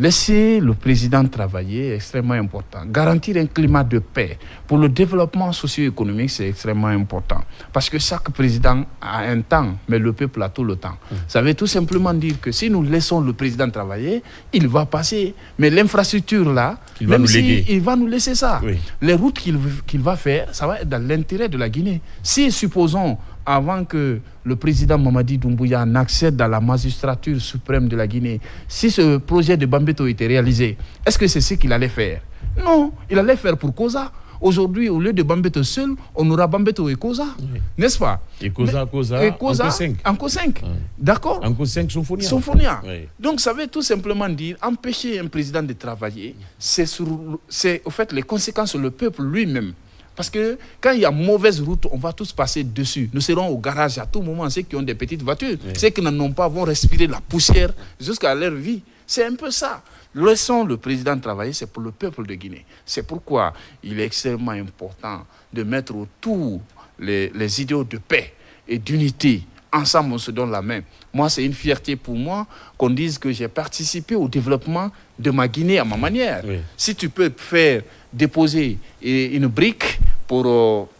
Laisser le président travailler est extrêmement important. Garantir un climat de paix pour le développement socio-économique, c'est extrêmement important. Parce que chaque président a un temps, mais le peuple a tout le temps. Ça veut tout simplement dire que si nous laissons le président travailler, il va passer. Mais l'infrastructure là, il va nous laisser ça. Oui. Les routes qu'il va faire, ça va être dans l'intérêt de la Guinée. Si, supposons, avant que le président Mamadi Doumbouya n'accède à la magistrature suprême de la Guinée, si ce projet de Bambeto était réalisé, est-ce que c'est ce qu'il allait faire? Non, il allait faire pour Koza. Aujourd'hui, au lieu de Bambeto seul, on aura Bambeto et Koza, oui. N'est-ce pas? Et Koza, Enco 5. D'accord? Enco 5, Symphonia. Oui. Donc, ça veut tout simplement dire, empêcher un président de travailler, c'est au fait les conséquences sur le peuple lui-même. Parce que quand il y a mauvaise route, on va tous passer dessus. Nous serons au garage à tout moment. Ceux qui ont des petites voitures, ceux qui n'en ont pas vont respirer la poussière jusqu'à leur vie. C'est un peu ça. Laissons le président travailler, c'est pour le peuple de Guinée. C'est pourquoi il est extrêmement important de mettre autour les idéaux de paix et d'unité. Ensemble, on se donne la main. Moi, c'est une fierté pour moi qu'on dise que j'ai participé au développement de ma Guinée à ma manière. Oui. Si tu peux faire déposer une brique pour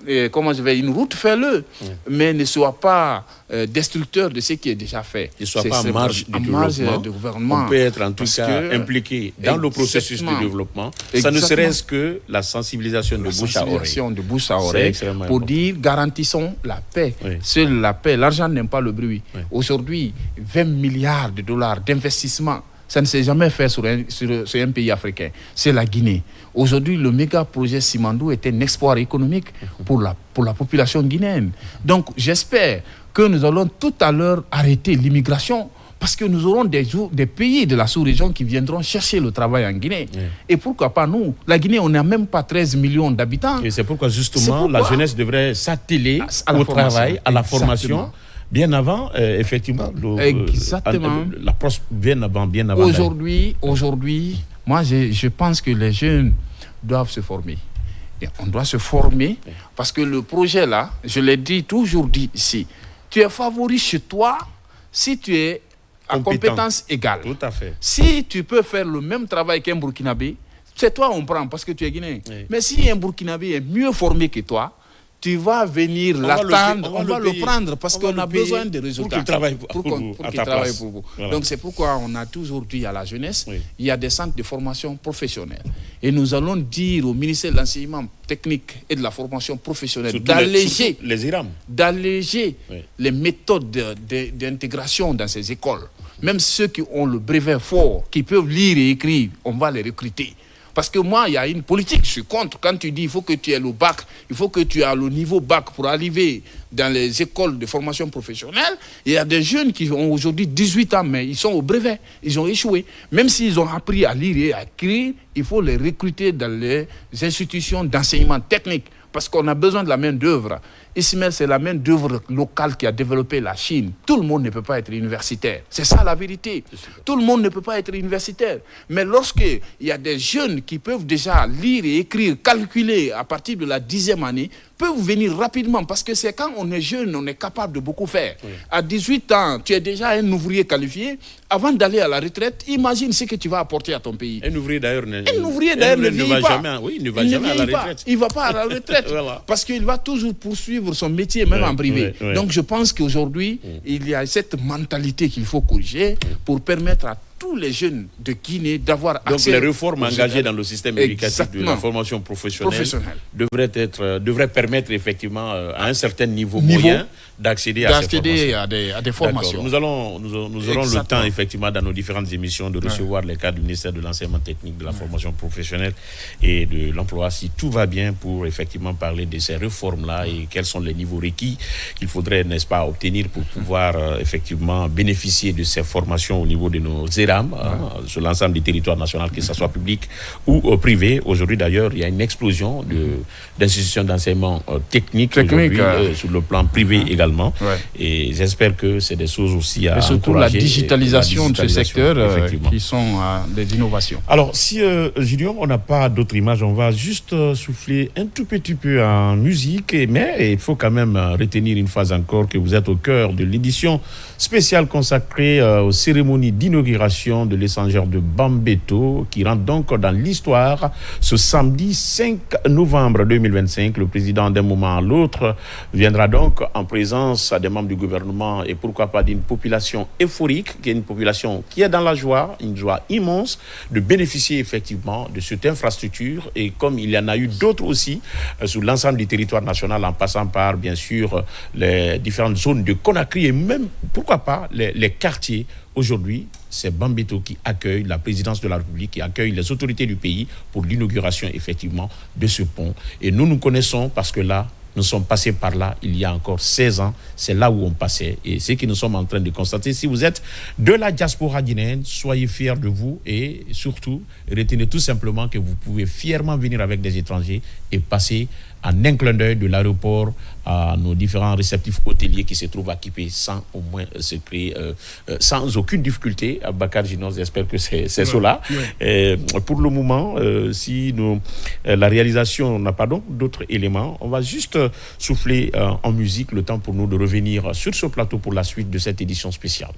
une route, fais-le. Oui. Mais ne sois pas destructeur de ce qui est déjà fait. Ne sois pas en marge du gouvernement. On peut être en tout cas impliqué dans le processus de développement. Ça ne serait-ce que la sensibilisation de bouche à oreille. Pour dire, garantissons la paix. Oui. Seule la paix. L'argent n'aime pas le bruit. Oui. Aujourd'hui, 20 milliards de dollars d'investissement. Ça ne s'est jamais fait sur un pays africain. C'est la Guinée. Aujourd'hui, le méga projet Simandou est un espoir économique pour la population guinéenne. Donc, j'espère que nous allons tout à l'heure arrêter l'immigration, parce que nous aurons des pays de la sous-région qui viendront chercher le travail en Guinée. Oui. Et pourquoi pas nous? La Guinée, on n'a même pas 13 millions d'habitants. Et c'est pourquoi justement la jeunesse devrait s'atteler au travail, à la formation. Bien avant, effectivement, bien avant. Aujourd'hui, moi, je pense que les jeunes doivent se former. Et on doit se former parce que le projet là, je l'ai toujours dit ici, tu es favori chez toi si tu es à compétence égale. Tout à fait. Si tu peux faire le même travail qu'un Burkinabé, c'est toi on prend parce que tu es guinéen. Oui. Mais si un Burkinabé est mieux formé que toi, tu vas venir l'attendre, on va le prendre parce qu'on a besoin de résultats. Pour qu'il travaille pour vous. Voilà. Donc c'est pourquoi on a toujours dit à la jeunesse, il y a des centres de formation professionnelle. Et nous allons dire au ministère de l'enseignement technique et de la formation professionnelle d'alléger les méthodes d'intégration dans ces écoles. Même ceux qui ont le brevet fort, qui peuvent lire et écrire, on va les recruter. Parce que moi, il y a une politique, je suis contre. Quand tu dis il faut que tu aies le bac, il faut que tu aies le niveau bac pour arriver dans les écoles de formation professionnelle, il y a des jeunes qui ont aujourd'hui 18 ans, mais ils sont au brevet, ils ont échoué. Même s'ils ont appris à lire et à écrire, il faut les recruter dans les institutions d'enseignement technique. Parce qu'on a besoin de la main-d'œuvre. Ismaël, c'est la main-d'œuvre locale qui a développé la Chine. Tout le monde ne peut pas être universitaire. C'est ça la vérité. Tout le monde ne peut pas être universitaire. Mais lorsqu'il y a des jeunes qui peuvent déjà lire et écrire, calculer à partir de la 10e année, peuvent venir rapidement. Parce que c'est quand on est jeune, on est capable de beaucoup faire. Oui. À 18 ans, tu es déjà un ouvrier qualifié. Avant d'aller à la retraite, imagine ce que tu vas apporter à ton pays. Un ouvrier d'ailleurs ne va jamais à la retraite. Il ne va pas à la retraite. Voilà. Parce qu'il va toujours poursuivre son métier, même en privé. Donc je pense qu'aujourd'hui, il y a cette mentalité qu'il faut corriger pour permettre à tous les jeunes de Guinée d'avoir accès. Donc les réformes engagées dans le système éducatif de la formation professionnelle devraient permettre effectivement à un certain niveau moyen d'accéder à des formations. Nous aurons le temps, effectivement, dans nos différentes émissions, de recevoir les cadres du ministère de l'enseignement technique, de la formation professionnelle et de l'emploi, si tout va bien, pour effectivement parler de ces réformes-là et quels sont les niveaux requis qu'il faudrait, n'est-ce pas, obtenir pour pouvoir effectivement bénéficier de ces formations au niveau de nos ERAM, sur l'ensemble du territoire national, que ce soit public ou privé. Aujourd'hui, d'ailleurs, il y a une explosion d'institutions d'enseignement technique aujourd'hui, sur le plan privé également. Et j'espère que c'est des choses aussi à encourager. Et surtout la digitalisation de ce secteur qui sont des innovations. Alors, si Julien, on n'a pas d'autres images, on va juste souffler un tout petit peu en musique, mais il faut quand même retenir une fois encore que vous êtes au cœur de l'édition spéciale consacrée aux cérémonies d'inauguration de l'échangeur de Bambeto, qui rentre donc dans l'histoire ce samedi 5 novembre 2025. Le président, d'un moment à l'autre, viendra donc en présence des membres du gouvernement et pourquoi pas d'une population euphorique, qui est une population qui est dans la joie, une joie immense de bénéficier effectivement de cette infrastructure, et comme il y en a eu d'autres aussi sur l'ensemble du territoire national, en passant par bien sûr les différentes zones de Conakry et même pourquoi pas les quartiers. Aujourd'hui, c'est Bambeto qui accueille la présidence de la République, qui accueille les autorités du pays pour l'inauguration effectivement de ce pont. Et nous connaissons parce que là, nous sommes passés par là il y a encore 16 ans. C'est là où on passait. Et c'est ce que nous sommes en train de constater. Si vous êtes de la diaspora guinéenne, soyez fiers de vous et surtout, retenez tout simplement que vous pouvez fièrement venir avec des étrangers et passer en un clin d'œil de l'aéroport à nos différents réceptifs hôteliers qui se trouvent équipés sans au moins se créer, sans aucune difficulté. Bakar Ginos, j'espère que c'est cela. Pour le moment, si la réalisation n'a pas donc d'autres éléments, on va juste souffler en musique le temps pour nous de revenir sur ce plateau pour la suite de cette édition spéciale.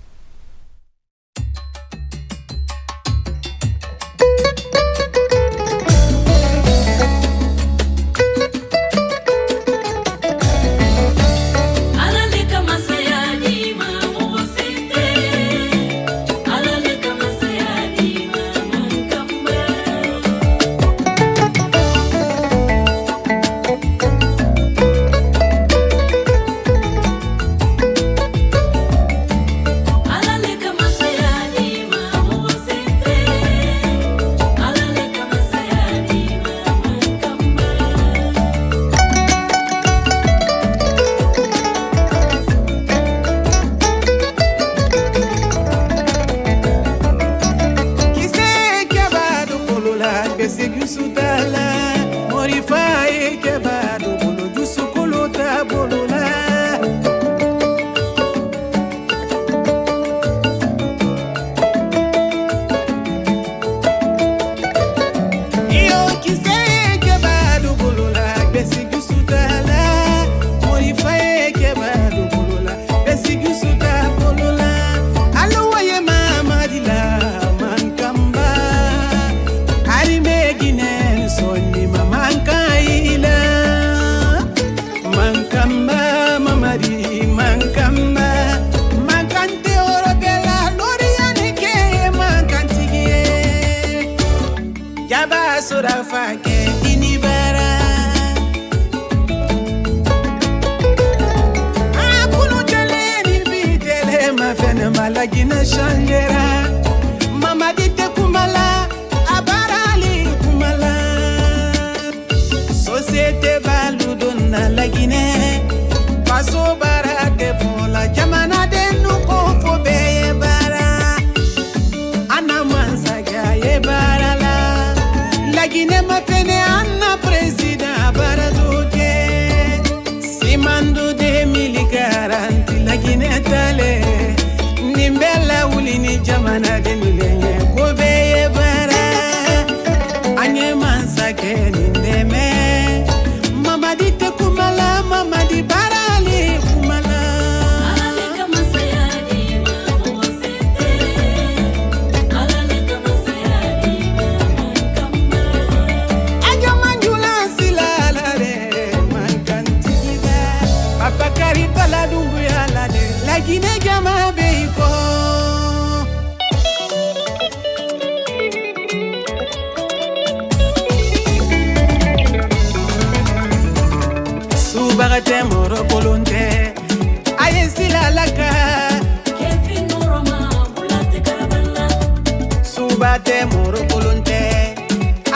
bate moro kolonte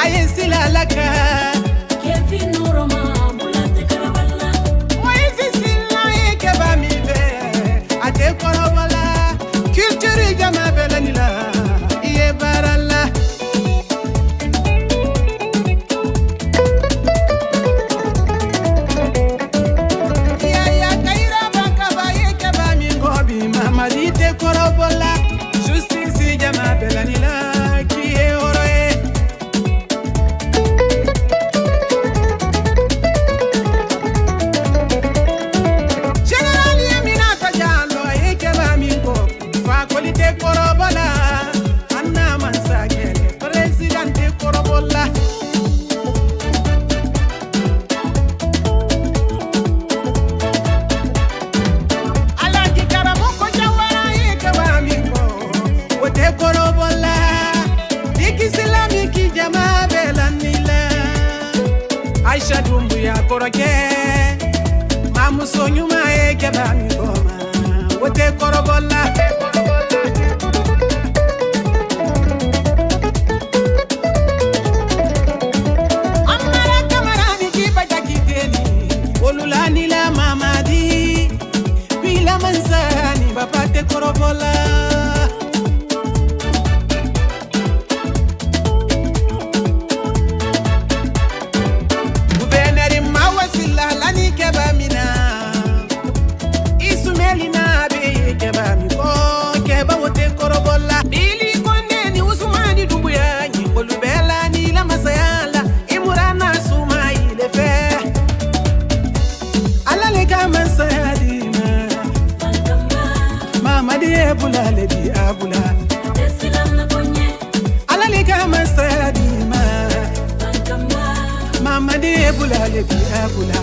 ayen sila laka kefi noroma bulate karaballa moise sila ke ba mi be ate korobala culture jama belanila iye baralla ya ya kaira baka ba ye ke ba mi gobi mama dite korobala justice jama belanila kiye oroye general yamina tajalo ye ke ba mi go fa kolite korobala anna mansakele president korobola alaki karaboko jawara ye ke ba mi go wote korobola dikisilami ki jama belanila aisha dumbu ya koroke mamuso nyuma ye ke ba mi go wote korobola amara kamarani ki bajakiteni olulani la mamadi bila mansani bapate korobola guverneri mawasila lani kebamina isumelina be kebami ko keba wote korobola dili konde ni usumani dubuya ni olubela ni la masayala imurana suma ile fe alale kama sayadina mama di ebulale di abula alale kama sayadina mama di ebulale di abula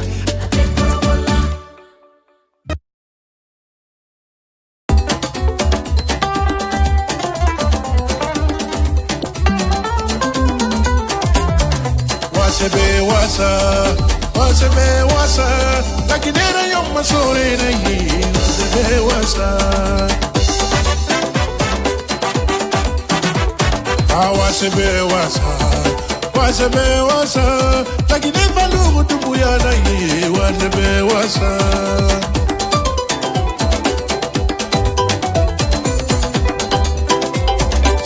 wasebe wasa takinera yomma sore na yi wasebe wasa wasebe wasa takinera lugu tubuya na yi wasebe wasa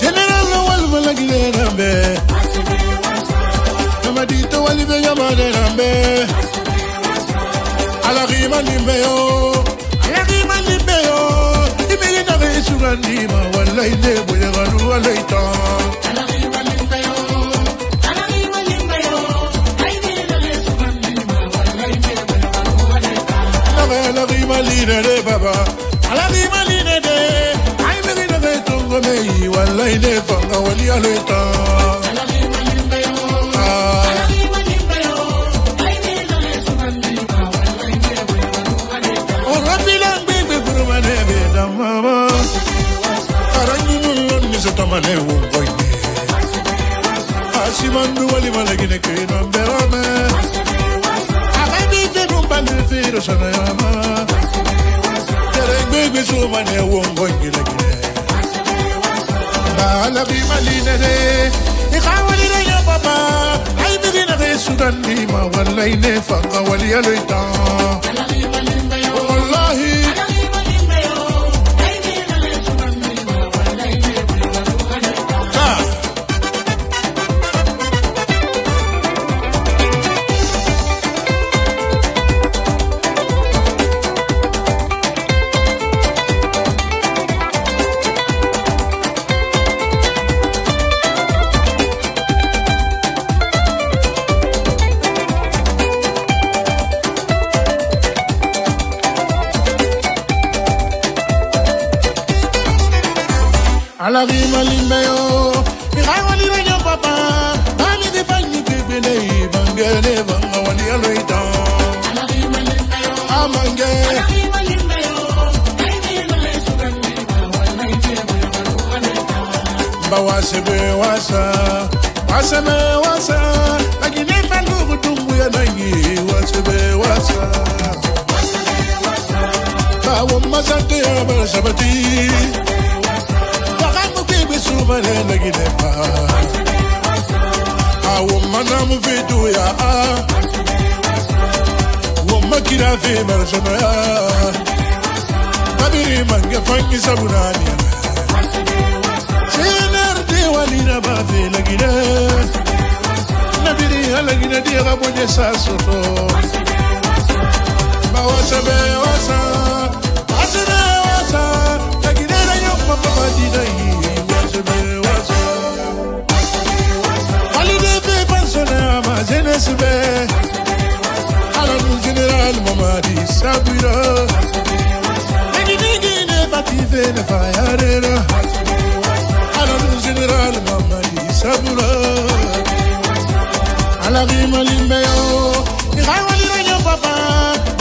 general wal malagile nambe Namadito walibe yamade nambe Alagima nimbeyo Imege nage isugandima Walai nebo yaganu walaita Alagima nimbeyo Alagima line de baba Alagima line de Imege nage tungo meyi Walai ne fanga wali aloita Tamane wongoine Asimandu wali malagine kino mberame Akandi fenu mbali firo sana yama Terengbe sumane wongoine lagine Bala bimaline de Ikawali na ya baba Ay bigina de sudan lima Wallahi fanga wali aloita Wallahi Alagima limbeyo Ikawali na ya papa Bani de fanyi bebele Bangele banga wali aloita Alagima limbeyo Amange Alagima limbeyo Mba wasebe wasa Wasebe wasa Lakini fangu kutumbu ya nanyi Wasebe wasa Bawa masante ya barasabati Fangi Sulmane Naginepa Woman Vidu ya Woman Kirafi Marjana Babiri Manga Fangi Sabunani Senar Dewalina Bafi Lagina Nabiri Alagina Diga Bonye Sasoto Bawasa Bewasa Asana Wasa Lagina Yoppa Badina Wasa Bewasa Ma jeunesse be alors nous général Mamadi Sabira Nigi ne bative ne fayarera alors nous général Mamadi Sabira ala rima limbeyo ni hawali ranyo papa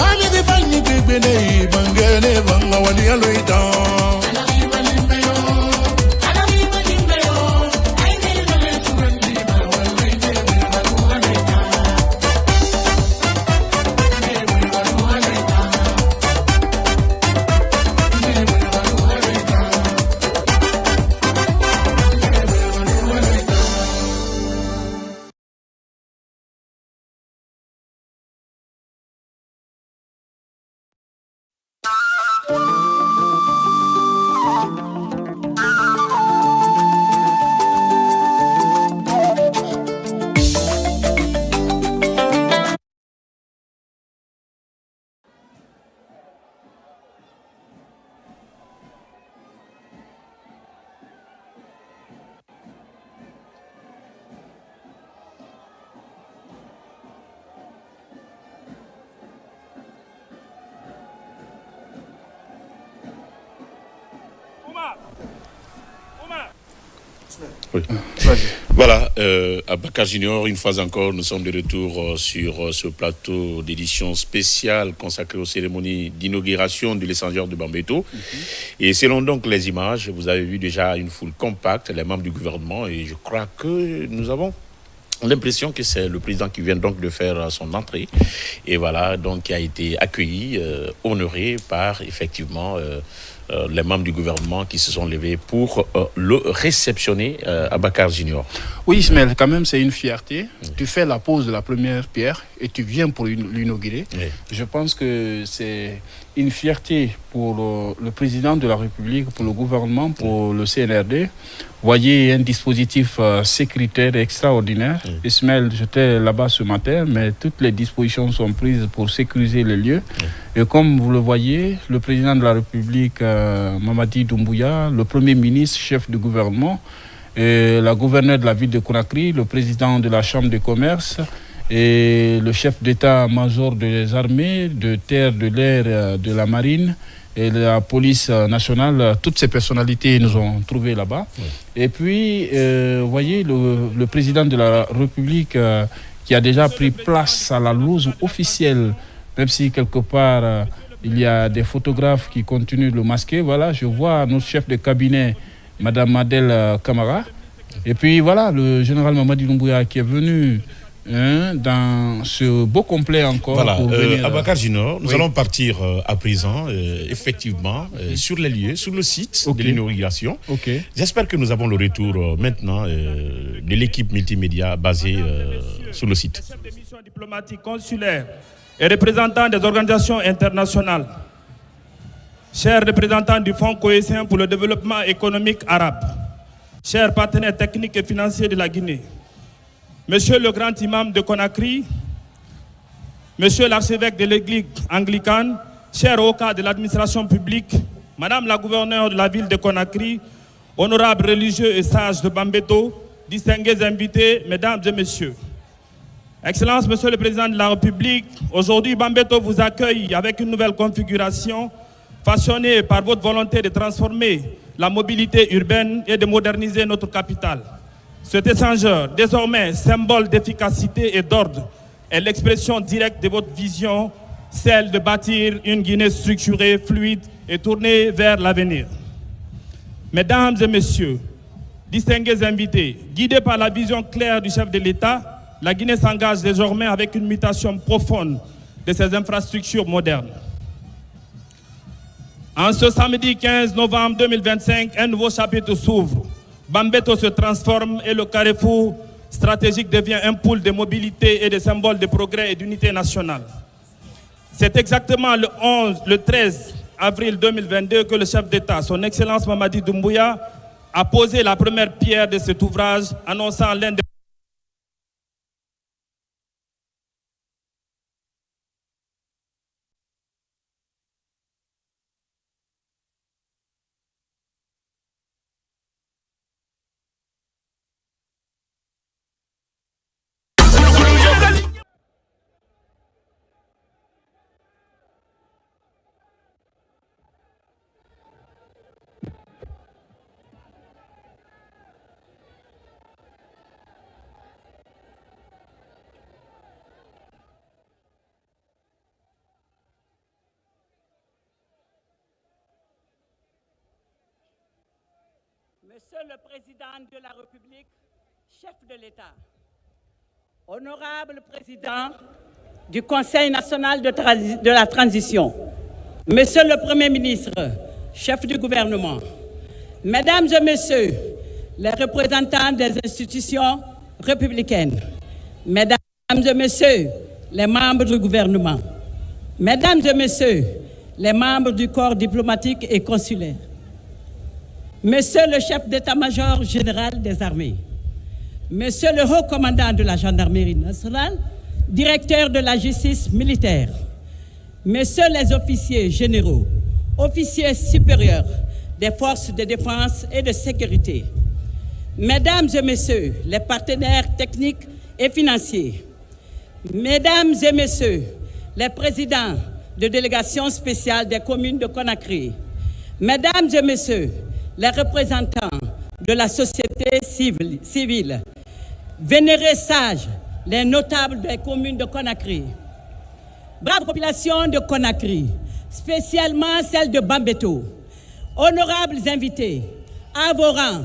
ami de fanyi bebele bangene banga wali aloidan Oui. Voilà, Abakar Junior, une fois encore, nous sommes de retour sur ce plateau d'édition spéciale consacré aux cérémonies d'inauguration de l'échangeur de Bambeto. Et selon donc les images, vous avez vu déjà une foule compacte, les membres du gouvernement, et je crois que nous avons l'impression que c'est le président qui vient donc de faire son entrée. Et voilà, donc qui a été accueilli, honoré par effectivement les membres du gouvernement qui se sont levés pour le réceptionner, Abakar Junior. Oui, Ismaël, quand même, c'est une fierté. Tu fais la pose de la première pierre et tu viens pour l'inaugurer. Oui. Je pense que c'est une fierté pour le président de la République, pour le gouvernement, pour le CNRD. Vous voyez un dispositif sécuritaire extraordinaire. Ismaël, j'étais là-bas ce matin, mais toutes les dispositions sont prises pour sécuriser les lieux. Et comme vous le voyez, le président de la République, Mamadi Doumbouya, le premier ministre, chef du gouvernement, et la gouverneure de la ville de Conakry, le président de la Chambre de commerce et le chef d'état-major des armées, de terre, de l'air, de la marine et de la police nationale, toutes ces personnalités nous ont trouvés là-bas. Oui. Et puis, vous voyez, le président de la République qui a déjà pris place à la loge officielle, même si quelque part il y a des photographes qui continuent de le masquer. Voilà, je vois notre chef de cabinet, Madame Madel Camara. Et puis voilà, le général Mamadi Doumbouya qui est venu dans ce beau complet encore. Voilà, Abakar Junior, nous allons partir à présent, effectivement, sur les lieux, sur le site de l'inauguration. J'espère que nous avons le retour maintenant de l'équipe multimédia basée sur le site. Chef de mission diplomatique, consulaire et représentants des organisations internationales, chers représentants du Fonds cohésien pour le développement économique arabe, chers partenaires techniques et financiers de la Guinée, Monsieur le grand imam de Conakry, Monsieur l'archevêque de l'église anglicane, chers hauts cadres de l'administration publique, Madame la gouverneure de la ville de Conakry, honorables religieux et sages de Bambeto, distingués invités, Mesdames et Messieurs. Excellence, Monsieur le Président de la République, aujourd'hui Bambeto vous accueille avec une nouvelle configuration façonnée par votre volonté de transformer la mobilité urbaine et de moderniser notre capitale. Cet échangeur, désormais symbole d'efficacité et d'ordre, est l'expression directe de votre vision, celle de bâtir une Guinée structurée, fluide et tournée vers l'avenir. Mesdames et Messieurs, distingués invités, guidés par la vision claire du chef de l'État, la Guinée s'engage désormais avec une mutation profonde de ses infrastructures modernes. En ce samedi 15 novembre 2025, un nouveau chapitre s'ouvre Bambeto se transforme et le carrefour stratégique devient un pôle de mobilité et de symbole de progrès et d'unité nationale. C'est exactement le 13 avril 2022 que le chef d'État, son Excellence Mamadi Doumbouya, a posé la première pierre de cet ouvrage, annonçant l'un des Monsieur le Président de la République, chef de l'État, honorable Président du Conseil national de la transition, Monsieur le Premier ministre, chef du gouvernement, Mesdames et Messieurs les représentants des institutions républicaines, Mesdames et Messieurs les membres du gouvernement, Mesdames et Messieurs les membres du corps diplomatique et consulaire, Monsieur le chef d'état-major général des armées, Monsieur le haut commandant de la gendarmerie nationale, directeur de la justice militaire, Messieurs les officiers généraux, officiers supérieurs des forces de défense et de sécurité, Mesdames et Messieurs les partenaires techniques et financiers, Mesdames et Messieurs les présidents de délégations spéciales des communes de Conakry, Mesdames et Messieurs les représentants de la société civile, vénérés sages, les notables des communes de Conakry, brave population de Conakry, spécialement celle de Bambeto, honorables invités, à vos rangs,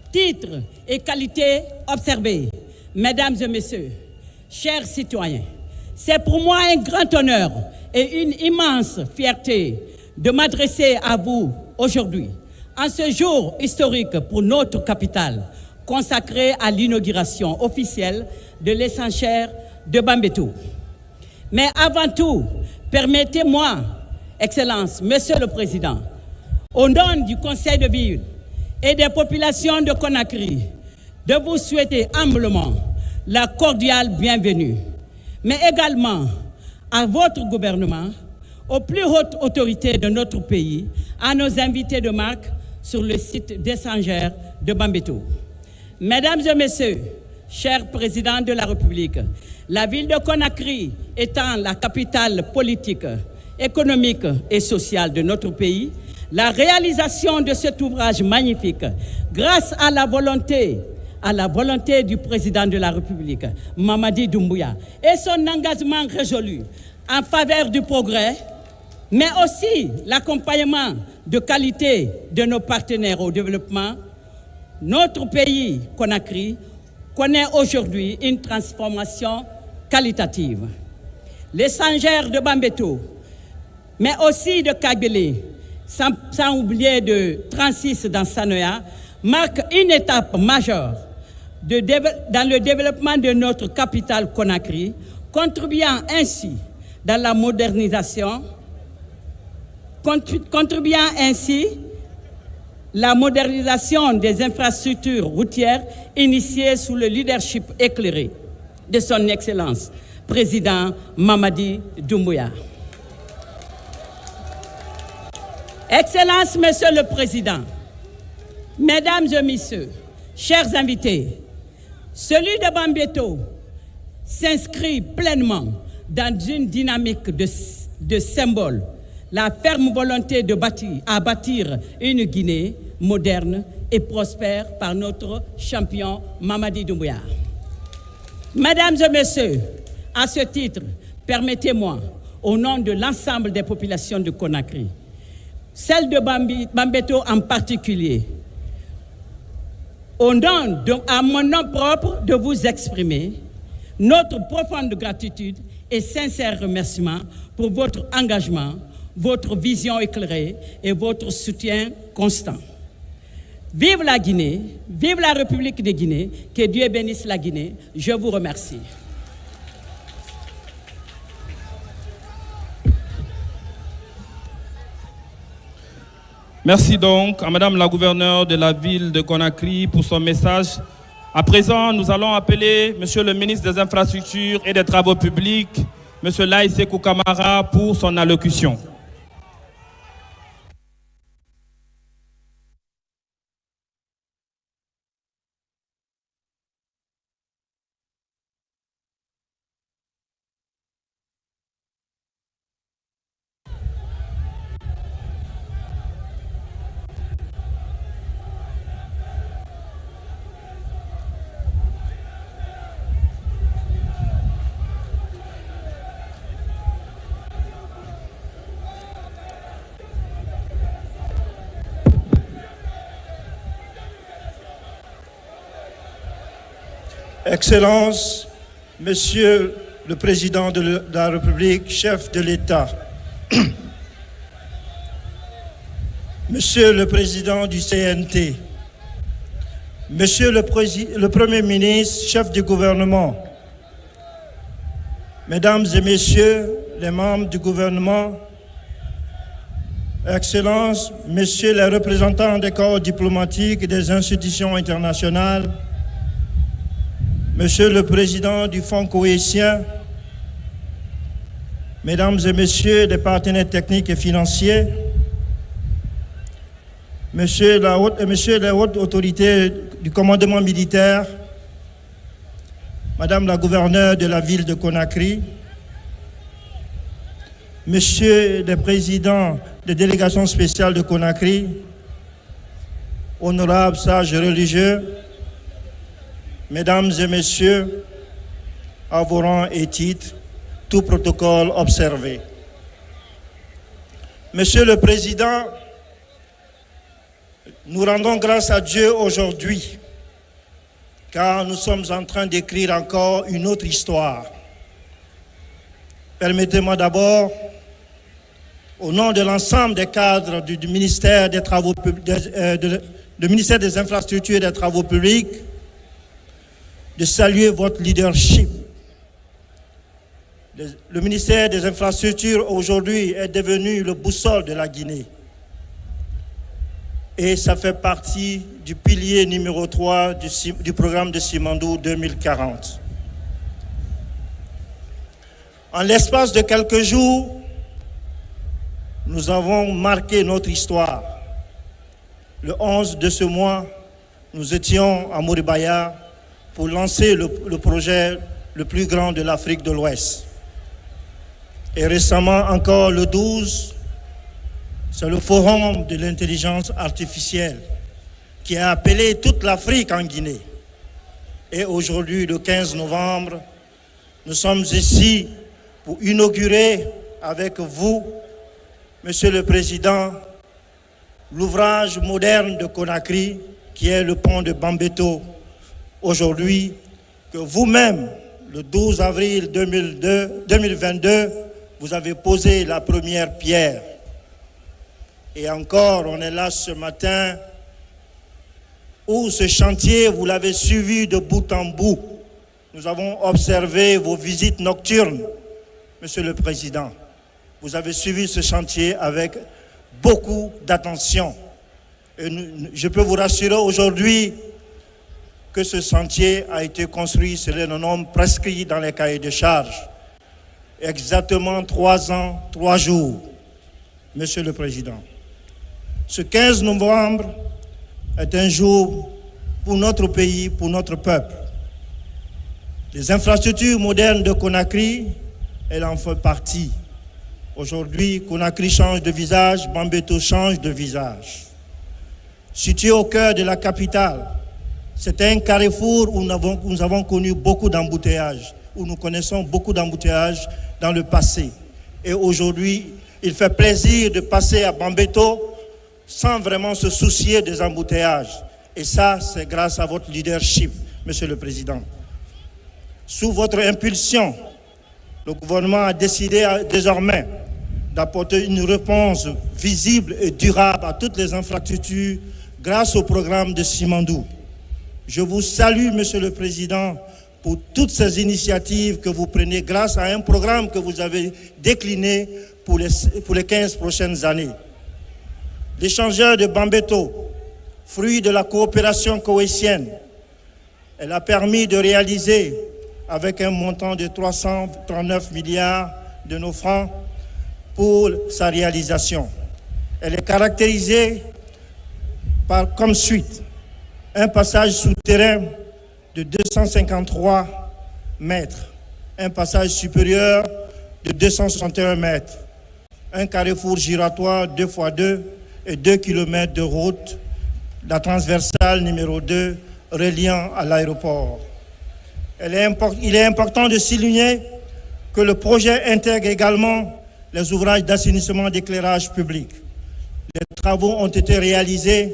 titres et qualités observés, Mesdames et Messieurs, chers citoyens, c'est pour moi un grand honneur et une immense fierté de m'adresser à vous aujourd'hui, en ce jour historique pour notre capitale, consacré à l'inauguration officielle de l'essentiel de Bambeto. Mais avant tout, permettez-moi, Excellence, Monsieur le Président, au nom du Conseil de ville et des populations de Conakry, de vous souhaiter humblement la cordiale bienvenue, mais également à votre gouvernement, aux plus hautes autorités de notre pays, à nos invités de marque sur le site d'Essangère de Bambeto. Mesdames et Messieurs, chers présidents de la République, la ville de Conakry étant la capitale politique, économique et sociale de notre pays, la réalisation de cet ouvrage magnifique, grâce à la volonté du président de la République, Mamadi Doumbouya, et son engagement résolu en faveur du progrès, mais aussi l'accompagnement de qualité de nos partenaires au développement, notre pays, Conakry, connaît aujourd'hui une transformation qualitative. L'essangère de Bambeto, mais aussi de Kabylie, sans oublier de 36 dans Sanoya, marque une étape majeure dans le développement de notre capitale Conakry, contribuant ainsi dans la modernisation des infrastructures routières initiées sous le leadership éclairé de son Excellence, Président Mamadi Doumbouya. Excellence, Monsieur le Président, Mesdames et Messieurs, chers invités, celui de Bambeto s'inscrit pleinement dans une dynamique de symboles, la ferme volonté de bâtir une Guinée moderne et prospère par notre champion Mamadi Doumbouya. Mesdames et Messieurs, à ce titre, permettez-moi, au nom de l'ensemble des populations de Conakry, celle de Bambeto en particulier, à mon nom propre, de vous exprimer notre profonde gratitude et sincère remerciement pour votre engagement, votre vision éclairée et votre soutien constant. Vive la Guinée, vive la République de Guinée, que Dieu bénisse la Guinée. Je vous remercie. Merci donc à Madame la gouverneure de la ville de Conakry pour son message. À présent, nous allons appeler Monsieur le ministre des Infrastructures et des Travaux publics, Monsieur Laye Sékou Camara, pour son allocution. Excellences, Monsieur le Président de la République, chef de l'État, Monsieur le Président du CNT, Monsieur le Premier ministre, chef du gouvernement, Mesdames et Messieurs les membres du gouvernement, Excellences, Messieurs les représentants des corps diplomatiques et des institutions internationales, Monsieur le Président du Fonds cohésien, Mesdames et Messieurs les partenaires techniques et financiers, Messieurs les hautes autorités du commandement militaire, Madame la gouverneure de la ville de Conakry, Messieurs les présidents des délégations spéciales de Conakry, honorables sages religieux, Mesdames et Messieurs, à vos rangs et titres, tout protocole observé. Monsieur le Président, nous rendons grâce à Dieu aujourd'hui, car nous sommes en train d'écrire encore une autre histoire. Permettez-moi d'abord, au nom de l'ensemble des cadres du ministère des Travaux du ministère des Infrastructures et des Travaux publics, de saluer votre leadership. Le ministère des Infrastructures aujourd'hui est devenu le boussole de la Guinée. Et ça fait partie du pilier numéro 3 du programme de Simandou 2040. En l'espace de quelques jours, nous avons marqué notre histoire. Le 11 de ce mois, nous étions à Moribaya pour lancer le projet le plus grand de l'Afrique de l'Ouest. Et récemment encore, le 12, c'est le forum de l'intelligence artificielle qui a appelé toute l'Afrique en Guinée. Et aujourd'hui, le 15 novembre, nous sommes ici pour inaugurer avec vous, Monsieur le Président, l'ouvrage moderne de Conakry, qui est le pont de Bambeto. Aujourd'hui, que vous-même, le 12 avril 2022, vous avez posé la première pierre. Et encore, on est là ce matin où ce chantier, vous l'avez suivi de bout en bout. Nous avons observé vos visites nocturnes, Monsieur le Président. Vous avez suivi ce chantier avec beaucoup d'attention. Et je peux vous rassurer aujourd'hui que ce chantier a été construit selon le nombre prescrit dans les cahiers de charges. Exactement 3 ans, 3 jours, Monsieur le Président. Ce 15 novembre est un jour pour notre pays, pour notre peuple. Les infrastructures modernes de Conakry, elles en font partie. Aujourd'hui, Conakry change de visage, Bambeto change de visage. Situé au cœur de la capitale, c'est un carrefour où nous avons connu beaucoup d'embouteillages, où nous connaissons beaucoup d'embouteillages dans le passé. Et aujourd'hui, il fait plaisir de passer à Bambeto sans vraiment se soucier des embouteillages. Et ça, c'est grâce à votre leadership, Monsieur le Président. Sous votre impulsion, le gouvernement a décidé désormais d'apporter une réponse visible et durable à toutes les infrastructures grâce au programme de Simandou. Je vous salue, Monsieur le Président, pour toutes ces initiatives que vous prenez grâce à un programme que vous avez décliné pour les 15 prochaines années. L'échangeur de Bambeto, fruit de la coopération koweïtienne, elle a permis de réaliser, avec un montant de 339 milliards de nos francs, pour sa réalisation. Elle est caractérisée par, comme suite, un passage souterrain de 253 mètres, un passage supérieur de 261 mètres, un carrefour giratoire 2x2 et 2 km de route, la transversale numéro 2 reliant à l'aéroport. Il est important de souligner que le projet intègre également les ouvrages d'assainissement d'éclairage public. Les travaux ont été réalisés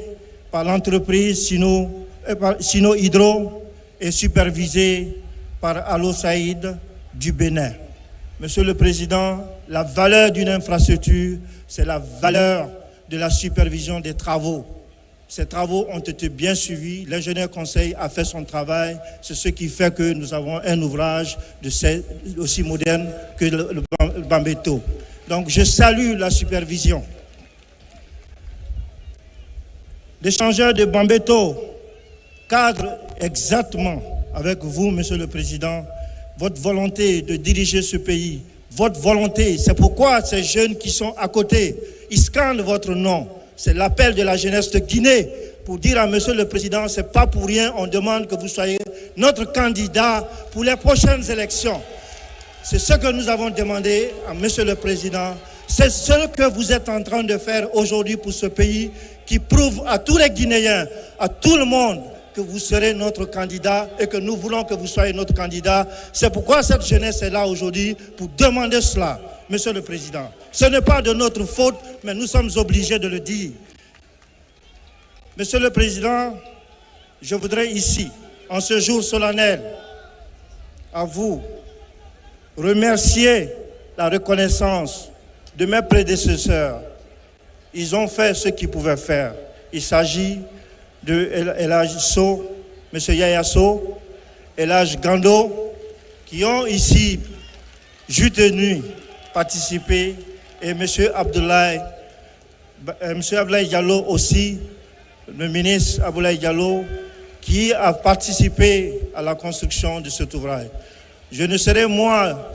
par l'entreprise Sino Hydro et supervisés par Alo Saïd du Bénin. Monsieur le Président, la valeur d'une infrastructure, c'est la valeur de la supervision des travaux. Ces travaux ont été bien suivis, l'ingénieur conseil a fait son travail, c'est ce qui fait que nous avons un ouvrage aussi moderne que le Bambeto. Donc je salue la supervision. L'échangeur de Bambeto cadre exactement avec vous, Monsieur le Président, votre volonté de diriger ce pays, votre volonté. C'est pourquoi ces jeunes qui sont à côté, ils scandent votre nom. C'est l'appel de la jeunesse de Guinée pour dire à Monsieur le Président, c'est pas pour rien, on demande que vous soyez notre candidat pour les prochaines élections. C'est ce que nous avons demandé à Monsieur le Président. C'est ce que vous êtes en train de faire aujourd'hui pour ce pays qui prouve à tous les Guinéens, à tout le monde, que vous serez notre candidat et que nous voulons que vous soyez notre candidat. C'est pourquoi cette jeunesse est là aujourd'hui pour demander cela, Monsieur le Président. Ce n'est pas de notre faute, mais nous sommes obligés de le dire. Monsieur le Président, je voudrais ici, en ce jour solennel, à vous, remercier la reconnaissance de mes prédécesseurs. Ils ont fait ce qu'ils pouvaient faire. Il s'agit de Elhadj Sow, M. Yaya Sow, Elhadj Gando, qui ont ici, jour et nuit, participé, et M. Abdoulaye Diallo aussi, le ministre Abdoulaye Diallo, qui a participé à la construction de cet ouvrage. Je ne serai moi